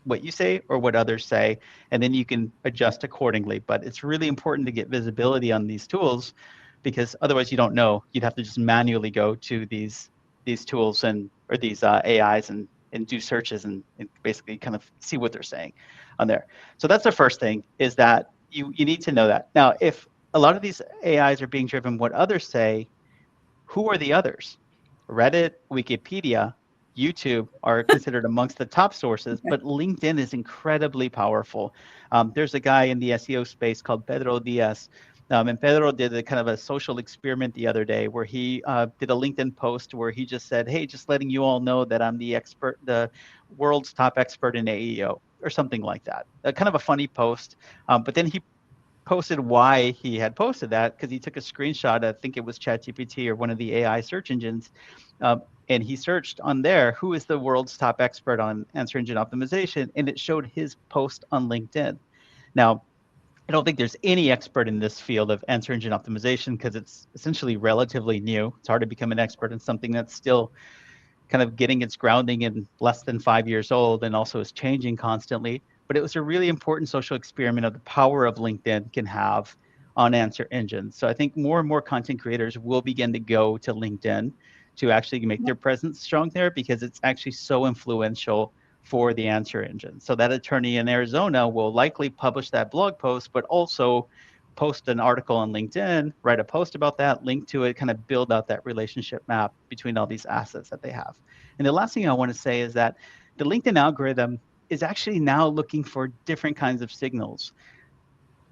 Speaker 2: what you say or what others say, and then you can adjust accordingly. But it's really important to get visibility on these tools because otherwise you don't know. You'd have to just manually go to these tools and or these AIs and do searches and basically kind of see what they're saying on there. So that's the first thing is that you need to know that. Now, if a lot of these AIs are being driven what others say, who are the others? Reddit, Wikipedia. YouTube are considered amongst the top sources, but LinkedIn is incredibly powerful. There's a guy in the SEO space called Pedro Diaz. And Pedro did a kind of a social experiment the other day where he did a LinkedIn post where he just said, "Hey, just letting you all know that I'm the expert, the world's top expert in AEO," or something like that. Kind of a funny post. But then he posted why he had posted that because he took a screenshot. I think it was ChatGPT or one of the AI search engines, and he searched on there who is the world's top expert on answer engine optimization, and it showed his post on LinkedIn. Now, I don't think there's any expert in this field of answer engine optimization because it's essentially relatively new. It's hard to become an expert in something that's still kind of getting its grounding in less than 5 years old and also is changing constantly. But it was a really important social experiment of the power of LinkedIn can have on answer engines. So I think more and more content creators will begin to go to LinkedIn to actually make their presence strong there because it's actually so influential for the answer engine. So that attorney in Arizona will likely publish that blog post, but also post an article on LinkedIn, write a post about that, link to it, kind of build out that relationship map between all these assets that they have. And the last thing I want to say is that the LinkedIn algorithm is actually now looking for different kinds of signals.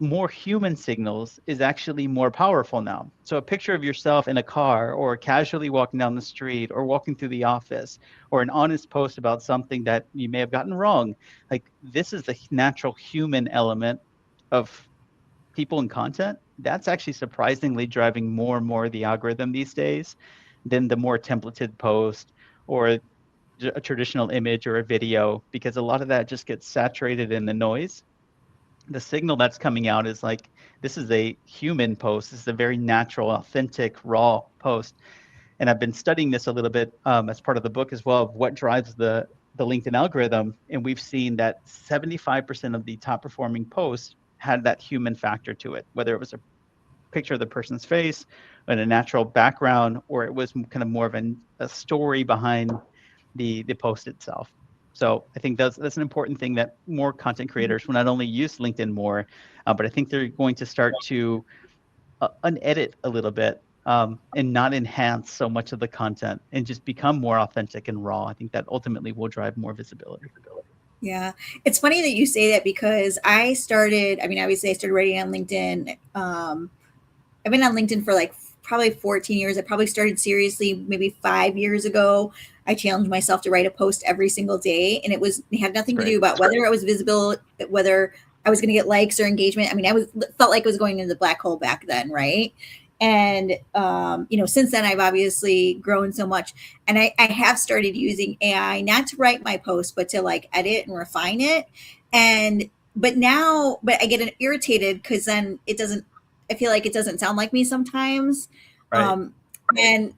Speaker 2: More human signals is actually more powerful now. So a picture of yourself in a car or casually walking down the street or walking through the office or an honest post about something that you may have gotten wrong. Like this is the natural human element of people and content, that's actually surprisingly driving more and more of the algorithm these days than the more templated post or a traditional image or a video, because a lot of that just gets saturated in the noise. The signal that's coming out is like, this is a human post. This is a very natural, authentic, raw post. And I've been studying this a little bit as part of the book as well of what drives the LinkedIn algorithm. And we've seen that 75% of the top performing posts had that human factor to it, whether it was a picture of the person's face and a natural background, or it was kind of more of a story behind the post itself. So I think that's an important thing that more content creators will not only use LinkedIn more, but I think they're going to start to unedit a little bit and not enhance so much of the content and just become more authentic and raw. I think that ultimately will drive more visibility.
Speaker 1: Yeah. It's funny that you say that because I mean, obviously I started writing on LinkedIn. I've been on LinkedIn for like probably 14 years. I probably started seriously maybe 5 years ago. I challenged myself to write a post every single day, and it had
Speaker 2: It's
Speaker 1: nothing to
Speaker 2: great.
Speaker 1: do about whether I was visible, whether I was going to get likes or engagement. I mean, felt like I was going into the black hole back then, right? And since then I've obviously grown so much, and I have started using AI not to write my post, but to like edit and refine it. And but I get irritated because then it doesn't I feel like it doesn't sound like me sometimes.
Speaker 2: Right.
Speaker 1: Um, and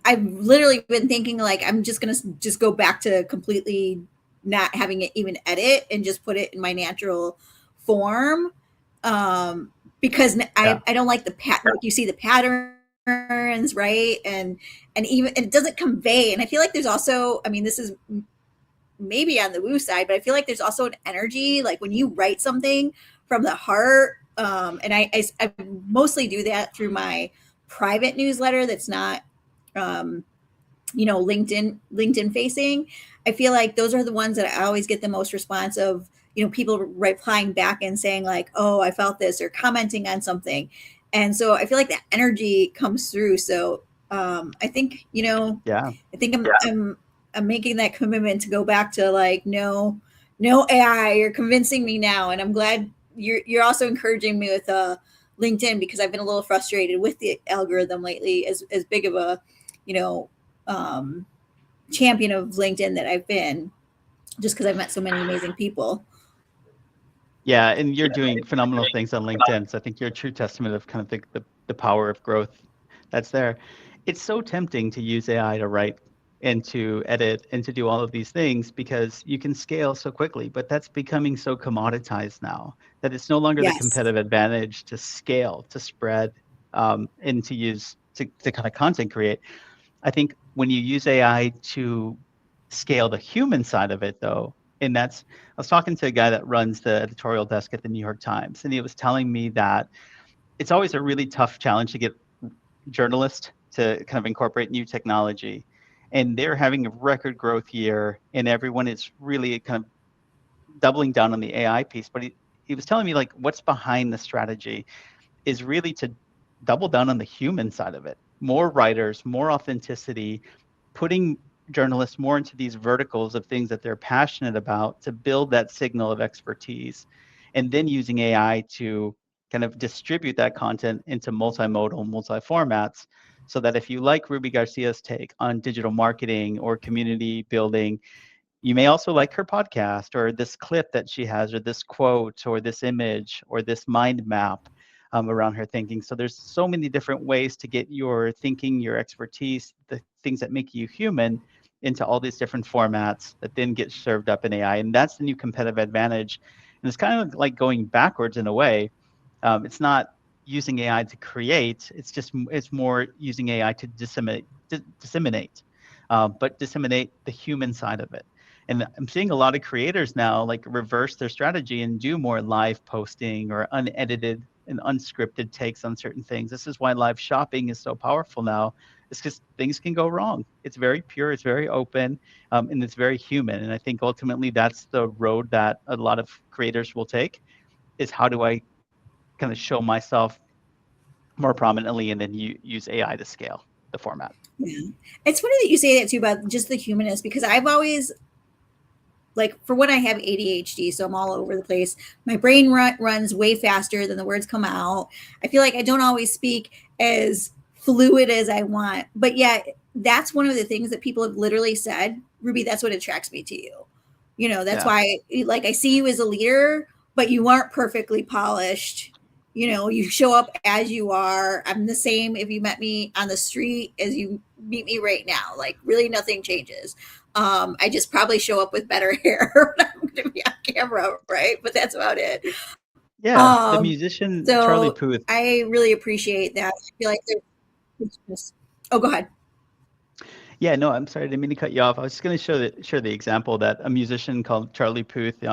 Speaker 1: I've literally been thinking like I'm just gonna just go back to completely not having it even edit and just put it in my natural form. Um, because
Speaker 2: Yeah.
Speaker 1: I don't like the pattern. You see the patterns, right? And even and it doesn't convey. And I feel like there's also, I mean, this is maybe on the woo side, but I feel like there's also an energy like when you write something from the heart. And I mostly do that through my private newsletter that's not um, LinkedIn facing. I feel like those are the ones that I always get the most response of, people replying back and saying like, oh, I felt this, or commenting on something. And so I feel like that energy comes through. So I think,
Speaker 2: Yeah.
Speaker 1: I think I'm making that commitment to go back to like, no AI, you're convincing me now. And I'm glad you're also encouraging me with LinkedIn, because I've been a little frustrated with the algorithm lately, as big of a, you know, um, champion of LinkedIn that I've been, just because I've met so many amazing people.
Speaker 2: Yeah, and you're doing phenomenal things on LinkedIn. So I think you're a true testament of kind of the power of growth that's there. It's so tempting to use AI to write and to edit and to do all of these things because you can scale so quickly, but that's becoming so commoditized now that it's no longer the
Speaker 1: Yes.
Speaker 2: competitive advantage to scale, to spread, and to use to kind of content create. I think when you use AI to scale the human side of it, though, and that's, I was talking to a guy that runs the editorial desk at the New York Times, and he was telling me that it's always a really tough challenge to get journalists to kind of incorporate new technology. and they're having a record growth year, and everyone is really kind of doubling down on the AI piece. But he was telling me like what's behind the strategy is really to double down on the human side of it. More writers, more authenticity, putting journalists more into these verticals of things that they're passionate about to build that signal of expertise, and then using AI to kind of distribute that content into multimodal, multi formats, so that if you like Ruby Garcia's take on digital marketing or community building, you may also like her podcast or this clip that she has or this quote or this image or this mind map around her thinking. So there's so many different ways to get your thinking, your expertise, the things that make you human into all these different formats that then get served up in AI. And that's the new competitive advantage. And it's kind of like going backwards in a way. It's not using AI to create, it's more using AI to but disseminate the human side of it. And I'm seeing a lot of creators now like reverse their strategy and do more live posting or unedited and unscripted takes on certain things. This is why live shopping is so powerful now. It's because things can go wrong. It's very pure, it's very open, and it's very human. And I think ultimately that's the road that a lot of creators will take is how do I kind of show myself more prominently and then use AI to scale the format.
Speaker 1: Yeah. It's funny that you say that too about just the humanness, because I've always, like, for when I have ADHD, so I'm all over the place. My brain runs way faster than the words come out. I feel like I don't always speak as fluid as I want. But yeah, that's one of the things that people have literally said, Ruby, that's what attracts me to you. That's
Speaker 2: Yeah.
Speaker 1: why, like, I see you as a leader, but you aren't perfectly polished. You show up as you are. I'm the same if you met me on the street as you meet me right now. Like, really, nothing changes. I just probably show up with better hair when I'm going to be on camera, right? But that's about it.
Speaker 2: Yeah. The
Speaker 1: Um,
Speaker 2: musician Charlie
Speaker 1: so
Speaker 2: Puth.
Speaker 1: I really appreciate that. I feel like there's. Oh, go ahead.
Speaker 2: Yeah, no, I'm sorry, I didn't mean to cut you off. I was just going to share the example that a musician called Charlie Puth,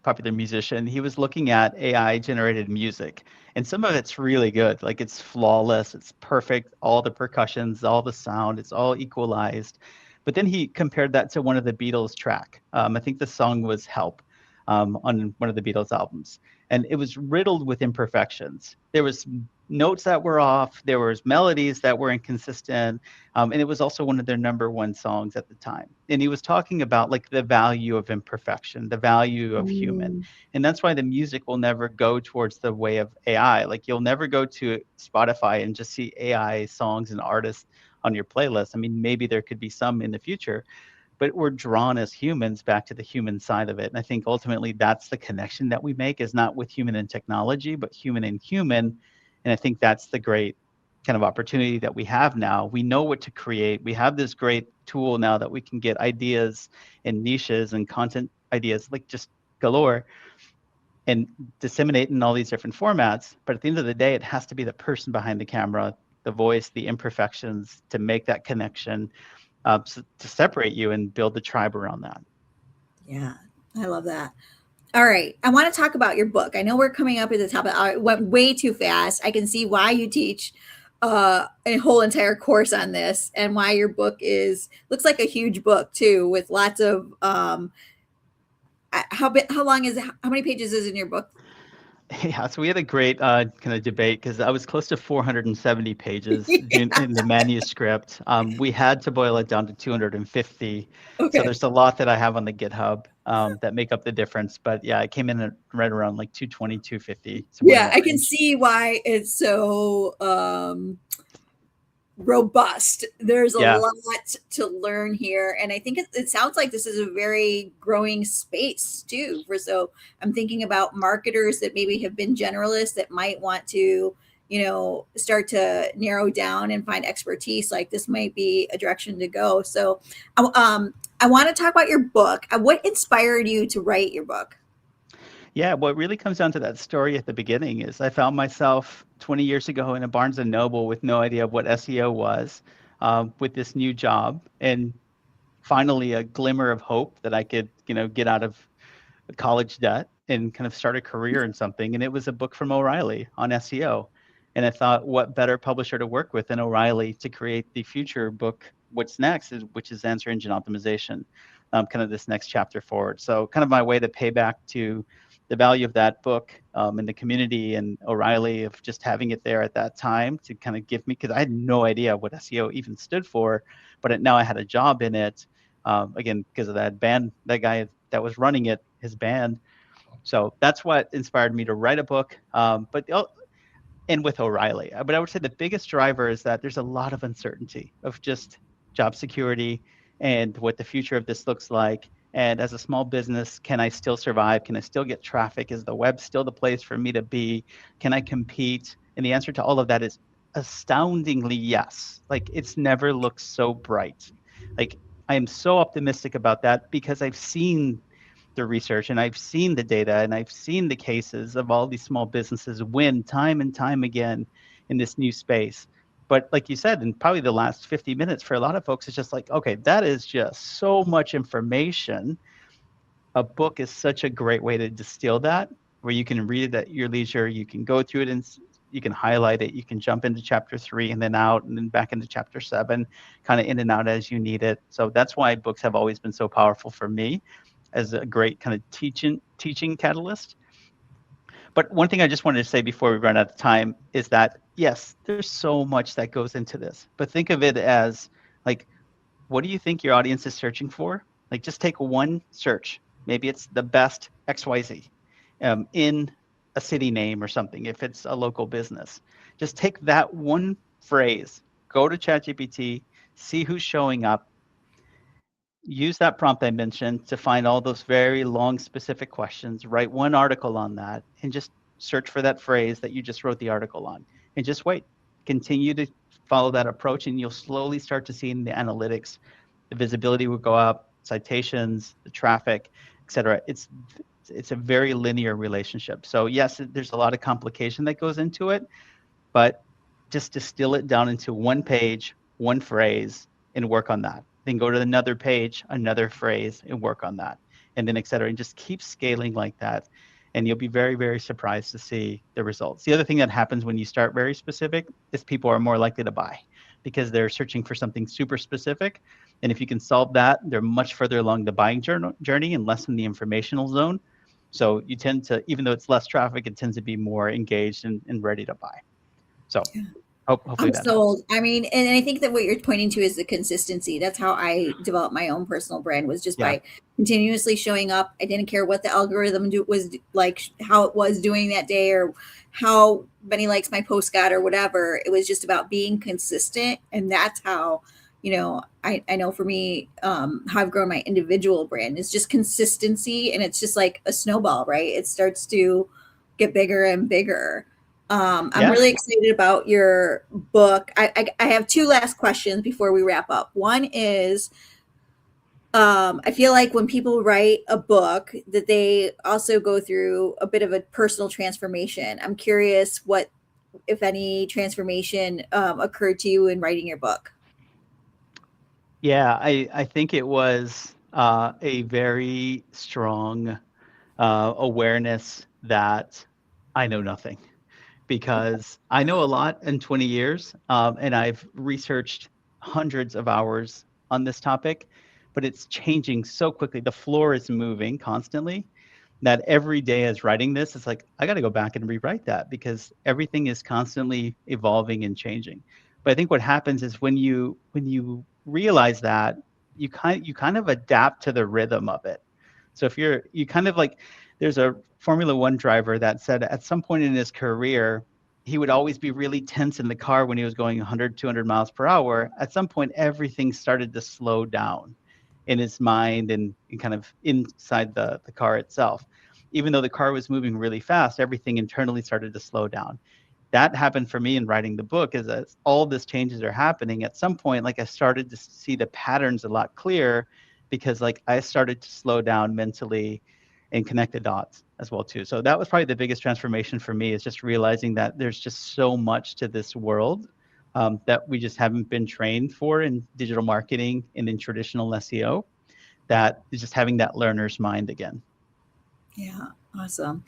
Speaker 2: popular musician, he was looking at AI generated music, and some of it's really good. Like it's flawless, it's perfect, all the percussions, all the sound, it's all equalized. But then he compared that to one of the Beatles track. I think the song was Help on one of the Beatles albums, and it was riddled with imperfections. There was notes that were off, there was melodies that were inconsistent, and it was also one of their number one songs at the time. And he was talking about like the value of imperfection, the value of human.
Speaker 1: Mm,
Speaker 2: And that's why the music will never go towards the way of AI. Like you'll never go to Spotify and just see AI songs and artists on your playlist. I mean, maybe there could be some in the future, but we're drawn as humans back to the human side of it. And I think ultimately that's the connection that we make is not with human and technology, but human and human. And I think that's the great kind of opportunity that we have now. We know what to create. We have this great tool now that we can get ideas and niches and content ideas like just galore and disseminate in all these different formats. But at the end of the day, it has to be the person behind the camera, the voice, the imperfections to make that connection, to separate you and build the tribe around that.
Speaker 1: yeah, I love that. All right. I want to talk about your book. I know we're coming up at the top. I went way too fast. I can see why you teach a whole entire course on this, and why your book looks like a huge book too, with lots of how long is it? How many pages is in your book?
Speaker 2: Yeah, so we had a great kind of debate because I was close to 470 pages
Speaker 1: Yeah.
Speaker 2: in the manuscript. We had to boil it down to 250. So
Speaker 1: Okay.
Speaker 2: there's a lot that I have on the GitHub that make up the difference. But yeah, I came in at right around like 220, 250, somewhere in
Speaker 1: Yeah,
Speaker 2: that
Speaker 1: I can
Speaker 2: range.
Speaker 1: see why it's so robust. There's a
Speaker 2: Yeah.
Speaker 1: lot to learn here, and I think it sounds like this is a very growing space too. So I'm thinking about marketers that maybe have been generalists that might want to, start to narrow down and find expertise. Like this might be a direction to go. So, I want to talk about your book. What inspired you to write your book?
Speaker 2: Yeah, what really comes down to that story at the beginning is I found myself 20 years ago in a Barnes and Noble with no idea what SEO was, with this new job, and finally a glimmer of hope that I could, get out of college debt and kind of start a career in something. And it was a book from O'Reilly on SEO. And I thought, what better publisher to work with than O'Reilly to create the future book what's next is, which is answer engine optimization, kind of this next chapter forward. So kind of my way to pay back to the value of that book in the community and O'Reilly, of just having it there at that time to kind of give me, because I had no idea what SEO even stood for, but now I had a job in it, again, because of that band, that guy that was running it, his band. So that's what inspired me to write a book. And with O'Reilly. But I would say the biggest driver is that there's a lot of uncertainty of just job security and what the future of this looks like. And as a small business, can I still survive? Can I still get traffic? Is the web still the place for me to be? Can I compete? And the answer to all of that is astoundingly yes. Like, it's never looked so bright. Like, I am so optimistic about that because I've seen the research and I've seen the data and I've seen the cases of all these small businesses win time and time again in this new space. But like you said, in probably the last 50 minutes, for a lot of folks, it's just like, okay, that is just so much information. A book is such a great way to distill that, where you can read it at your leisure, you can go through it and you can highlight it, you can jump into chapter 3 and then out and then back into chapter 7, kind of in and out as you need it. So that's why books have always been so powerful for me as a great kind of teaching catalyst. But one thing I just wanted to say before we run out of time is that, yes, there's so much that goes into this, but think of it as like, what do you think your audience is searching for? Like, just take one search. Maybe it's the best XYZ in a city name or something, if it's a local business. Just take that one phrase, go to ChatGPT, see who's showing up, use that prompt I mentioned to find all those very long, specific questions, write one article on that, and just search for that phrase that you just wrote the article on, and just wait. Continue to follow that approach, and you'll slowly start to see in the analytics, the visibility will go up, citations, the traffic, et cetera. It's a very linear relationship. So yes, there's a lot of complication that goes into it, but just distill it down into one page, one phrase, and work on that. Then go to another page, another phrase, and work on that. And then et cetera. And just keep scaling like that. And you'll be very, very surprised to see the results. The other thing that happens when you start very specific is people are more likely to buy because they're searching for something super specific. And if you can solve that, they're much further along the buying journey and less in the informational zone. So you tend to, even though it's less traffic, it tends to be more engaged and ready to buy. So hopefully
Speaker 1: I'm
Speaker 2: that helps.
Speaker 1: sold. I mean, and I think that what you're pointing to is the consistency. That's how I developed my own personal brand, was just
Speaker 2: Yeah.
Speaker 1: by continuously showing up. I didn't care what the algorithm was like, how it was doing that day, or how many likes my post got, or whatever. It was just about being consistent, and that's how, I know for me, how I've grown my individual brand is just consistency, and it's just like a snowball, right? It starts to get bigger and bigger. I'm
Speaker 2: Yeah.
Speaker 1: really excited about your book. I have two last questions before we wrap up. One is, I feel like when people write a book, that they also go through a bit of a personal transformation. I'm curious what, if any, transformation occurred to you in writing your book.
Speaker 2: Yeah, I think it was a very strong awareness that I know nothing, because I know a lot in 20 years, and I've researched hundreds of hours on this topic, but it's changing so quickly. The floor is moving constantly, that every day as writing this, it's like, I got to go back and rewrite that because everything is constantly evolving and changing. But I think what happens is when you realize that, you kind of adapt to the rhythm of it. So if you kind of like, there's a Formula One driver that said at some point in his career, he would always be really tense in the car when he was going 100, 200 miles per hour. At some point, everything started to slow down in his mind and kind of inside the car itself. Even though the car was moving really fast, everything internally started to slow down. That happened for me in writing the book, is that all this changes are happening. At some point, like, I started to see the patterns a lot clearer, because like I started to slow down mentally and connect the dots as well too. So that was probably the biggest transformation for me, is just realizing that there's just so much to this world that we just haven't been trained for in digital marketing and in traditional SEO, that is just having that learner's mind again.
Speaker 1: Yeah, awesome.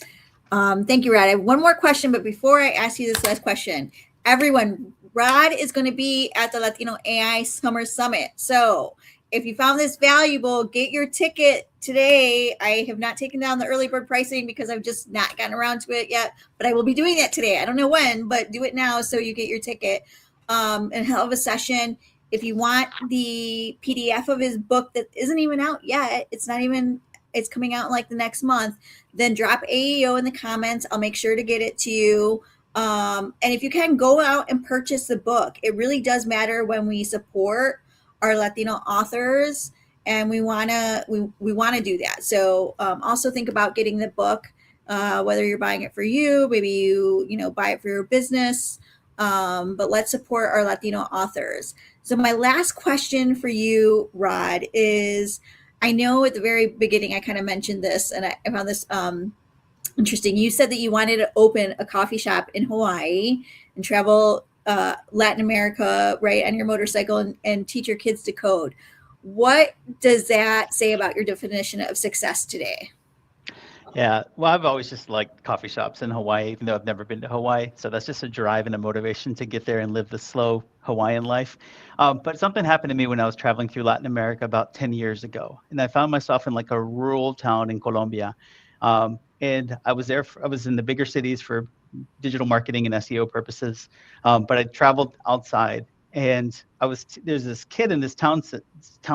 Speaker 1: Thank you, Rad. I have one more question, but before I ask you this last question, everyone, Rod is going to be at the Latino AI Summer Summit. So if you found this valuable, get your ticket today. I have not taken down the early bird pricing because I've just not gotten around to it yet, but I will be doing that today. I don't know when, but do it now so you get your ticket. And hell of a session. If you want the PDF of his book that isn't even out yet, it's coming out in like the next month, then drop AEO in the comments. I'll make sure to get it to you. And if you can, go out and purchase the book. It really does matter when we support our Latino authors, and we want to do that. So also think about getting the book, whether you're buying it for you, maybe you buy it for your business. But let's support our Latino authors. So my last question for you, Rod, is I know at the very beginning I kind of mentioned this, and I found this interesting. You said that you wanted to open a coffee shop in Hawaii and travel Latin America, right, on your motorcycle and teach your kids to code. What does that say about your definition of success today?
Speaker 2: Yeah, well, I've always just liked coffee shops in Hawaii, even though I've never been to Hawaii. So that's just a drive and a motivation to get there and live the slow Hawaiian life. But something happened to me when I was traveling through Latin America about 10 years ago. And I found myself in like a rural town in Colombia. And I was there, I was in the bigger cities for digital marketing and SEO purposes. But I traveled outside, and there's this kid in this town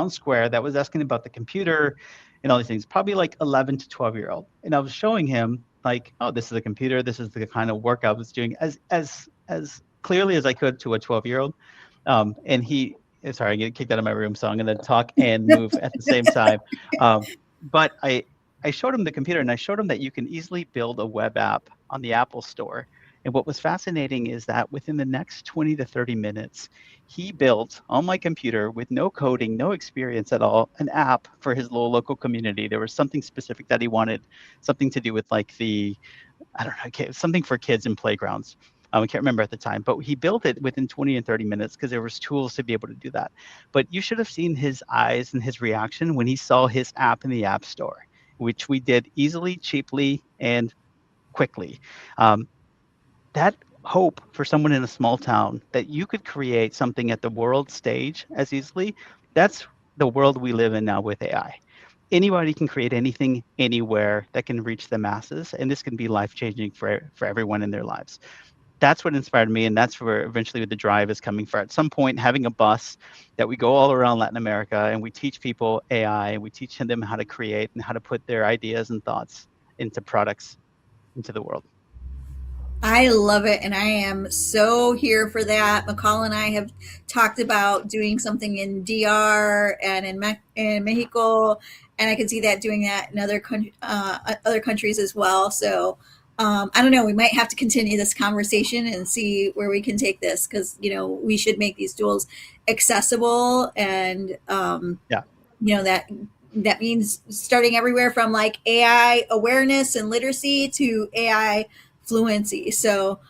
Speaker 2: square that was asking about the computer and all these things, probably like 11 to 12-year-old. And I was showing him like, oh, this is a computer. This is the kind of work I was doing as clearly as I could to a 12-year-old. And sorry, I get kicked out of my room, so I'm going to talk and move at the same time. But I showed him the computer, and I showed him that you can easily build a web app on the Apple Store. And what was fascinating is that within the next 20 to 30 minutes, he built on my computer with no coding, no experience at all, an app for his little local community. There was something specific that he wanted, something to do with like I don't know, something for kids in playgrounds. I can't remember at the time, but he built it within 20 and 30 minutes because there was tools to be able to do that. But you should have seen his eyes and his reaction when he saw his app in the App Store, which we did easily, cheaply, and quickly. That hope for someone in a small town that you could create something at the world stage as easily, that's the world we live in now with AI. Anybody can create anything anywhere that can reach the masses, and this can be life-changing for everyone in their lives. That's what inspired me, and that's where eventually the drive is coming for. At some point, having a bus that we go all around Latin America and we teach people AI, and we teach them how to create and how to put their ideas and thoughts into products into the world.
Speaker 1: I love it, and I am so here for that. McCall and I have talked about doing something in DR and in Mexico, and I can see that doing that in other countries as well. So I don't know. We might have to continue this conversation and see where we can take this, because we should make these tools accessible, and
Speaker 2: Yeah.
Speaker 1: That means starting everywhere from like AI awareness and literacy to AI fluency. So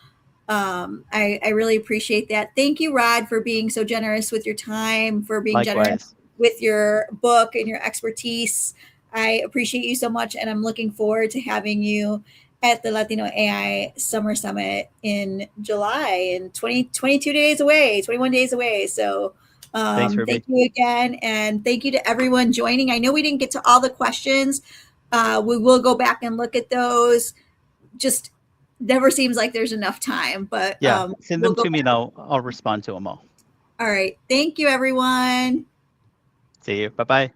Speaker 1: I really appreciate that. Thank you, Rod, for being so generous with your time, for being generous
Speaker 2: Likewise.
Speaker 1: with your book and your expertise. I appreciate you so much, and I'm looking forward to having you at the Latino AI Summer Summit in July, in 22 days away, 21 days away. So
Speaker 2: Thanks, Ruby.
Speaker 1: thank you again, and thank you to everyone joining. I know we didn't get to all the questions. We will go back and look at those. Just never seems like there's enough time, but
Speaker 2: yeah, send them
Speaker 1: we'll
Speaker 2: to me and I'll respond to them all.
Speaker 1: All right. Thank you, everyone.
Speaker 2: See you. Bye-bye.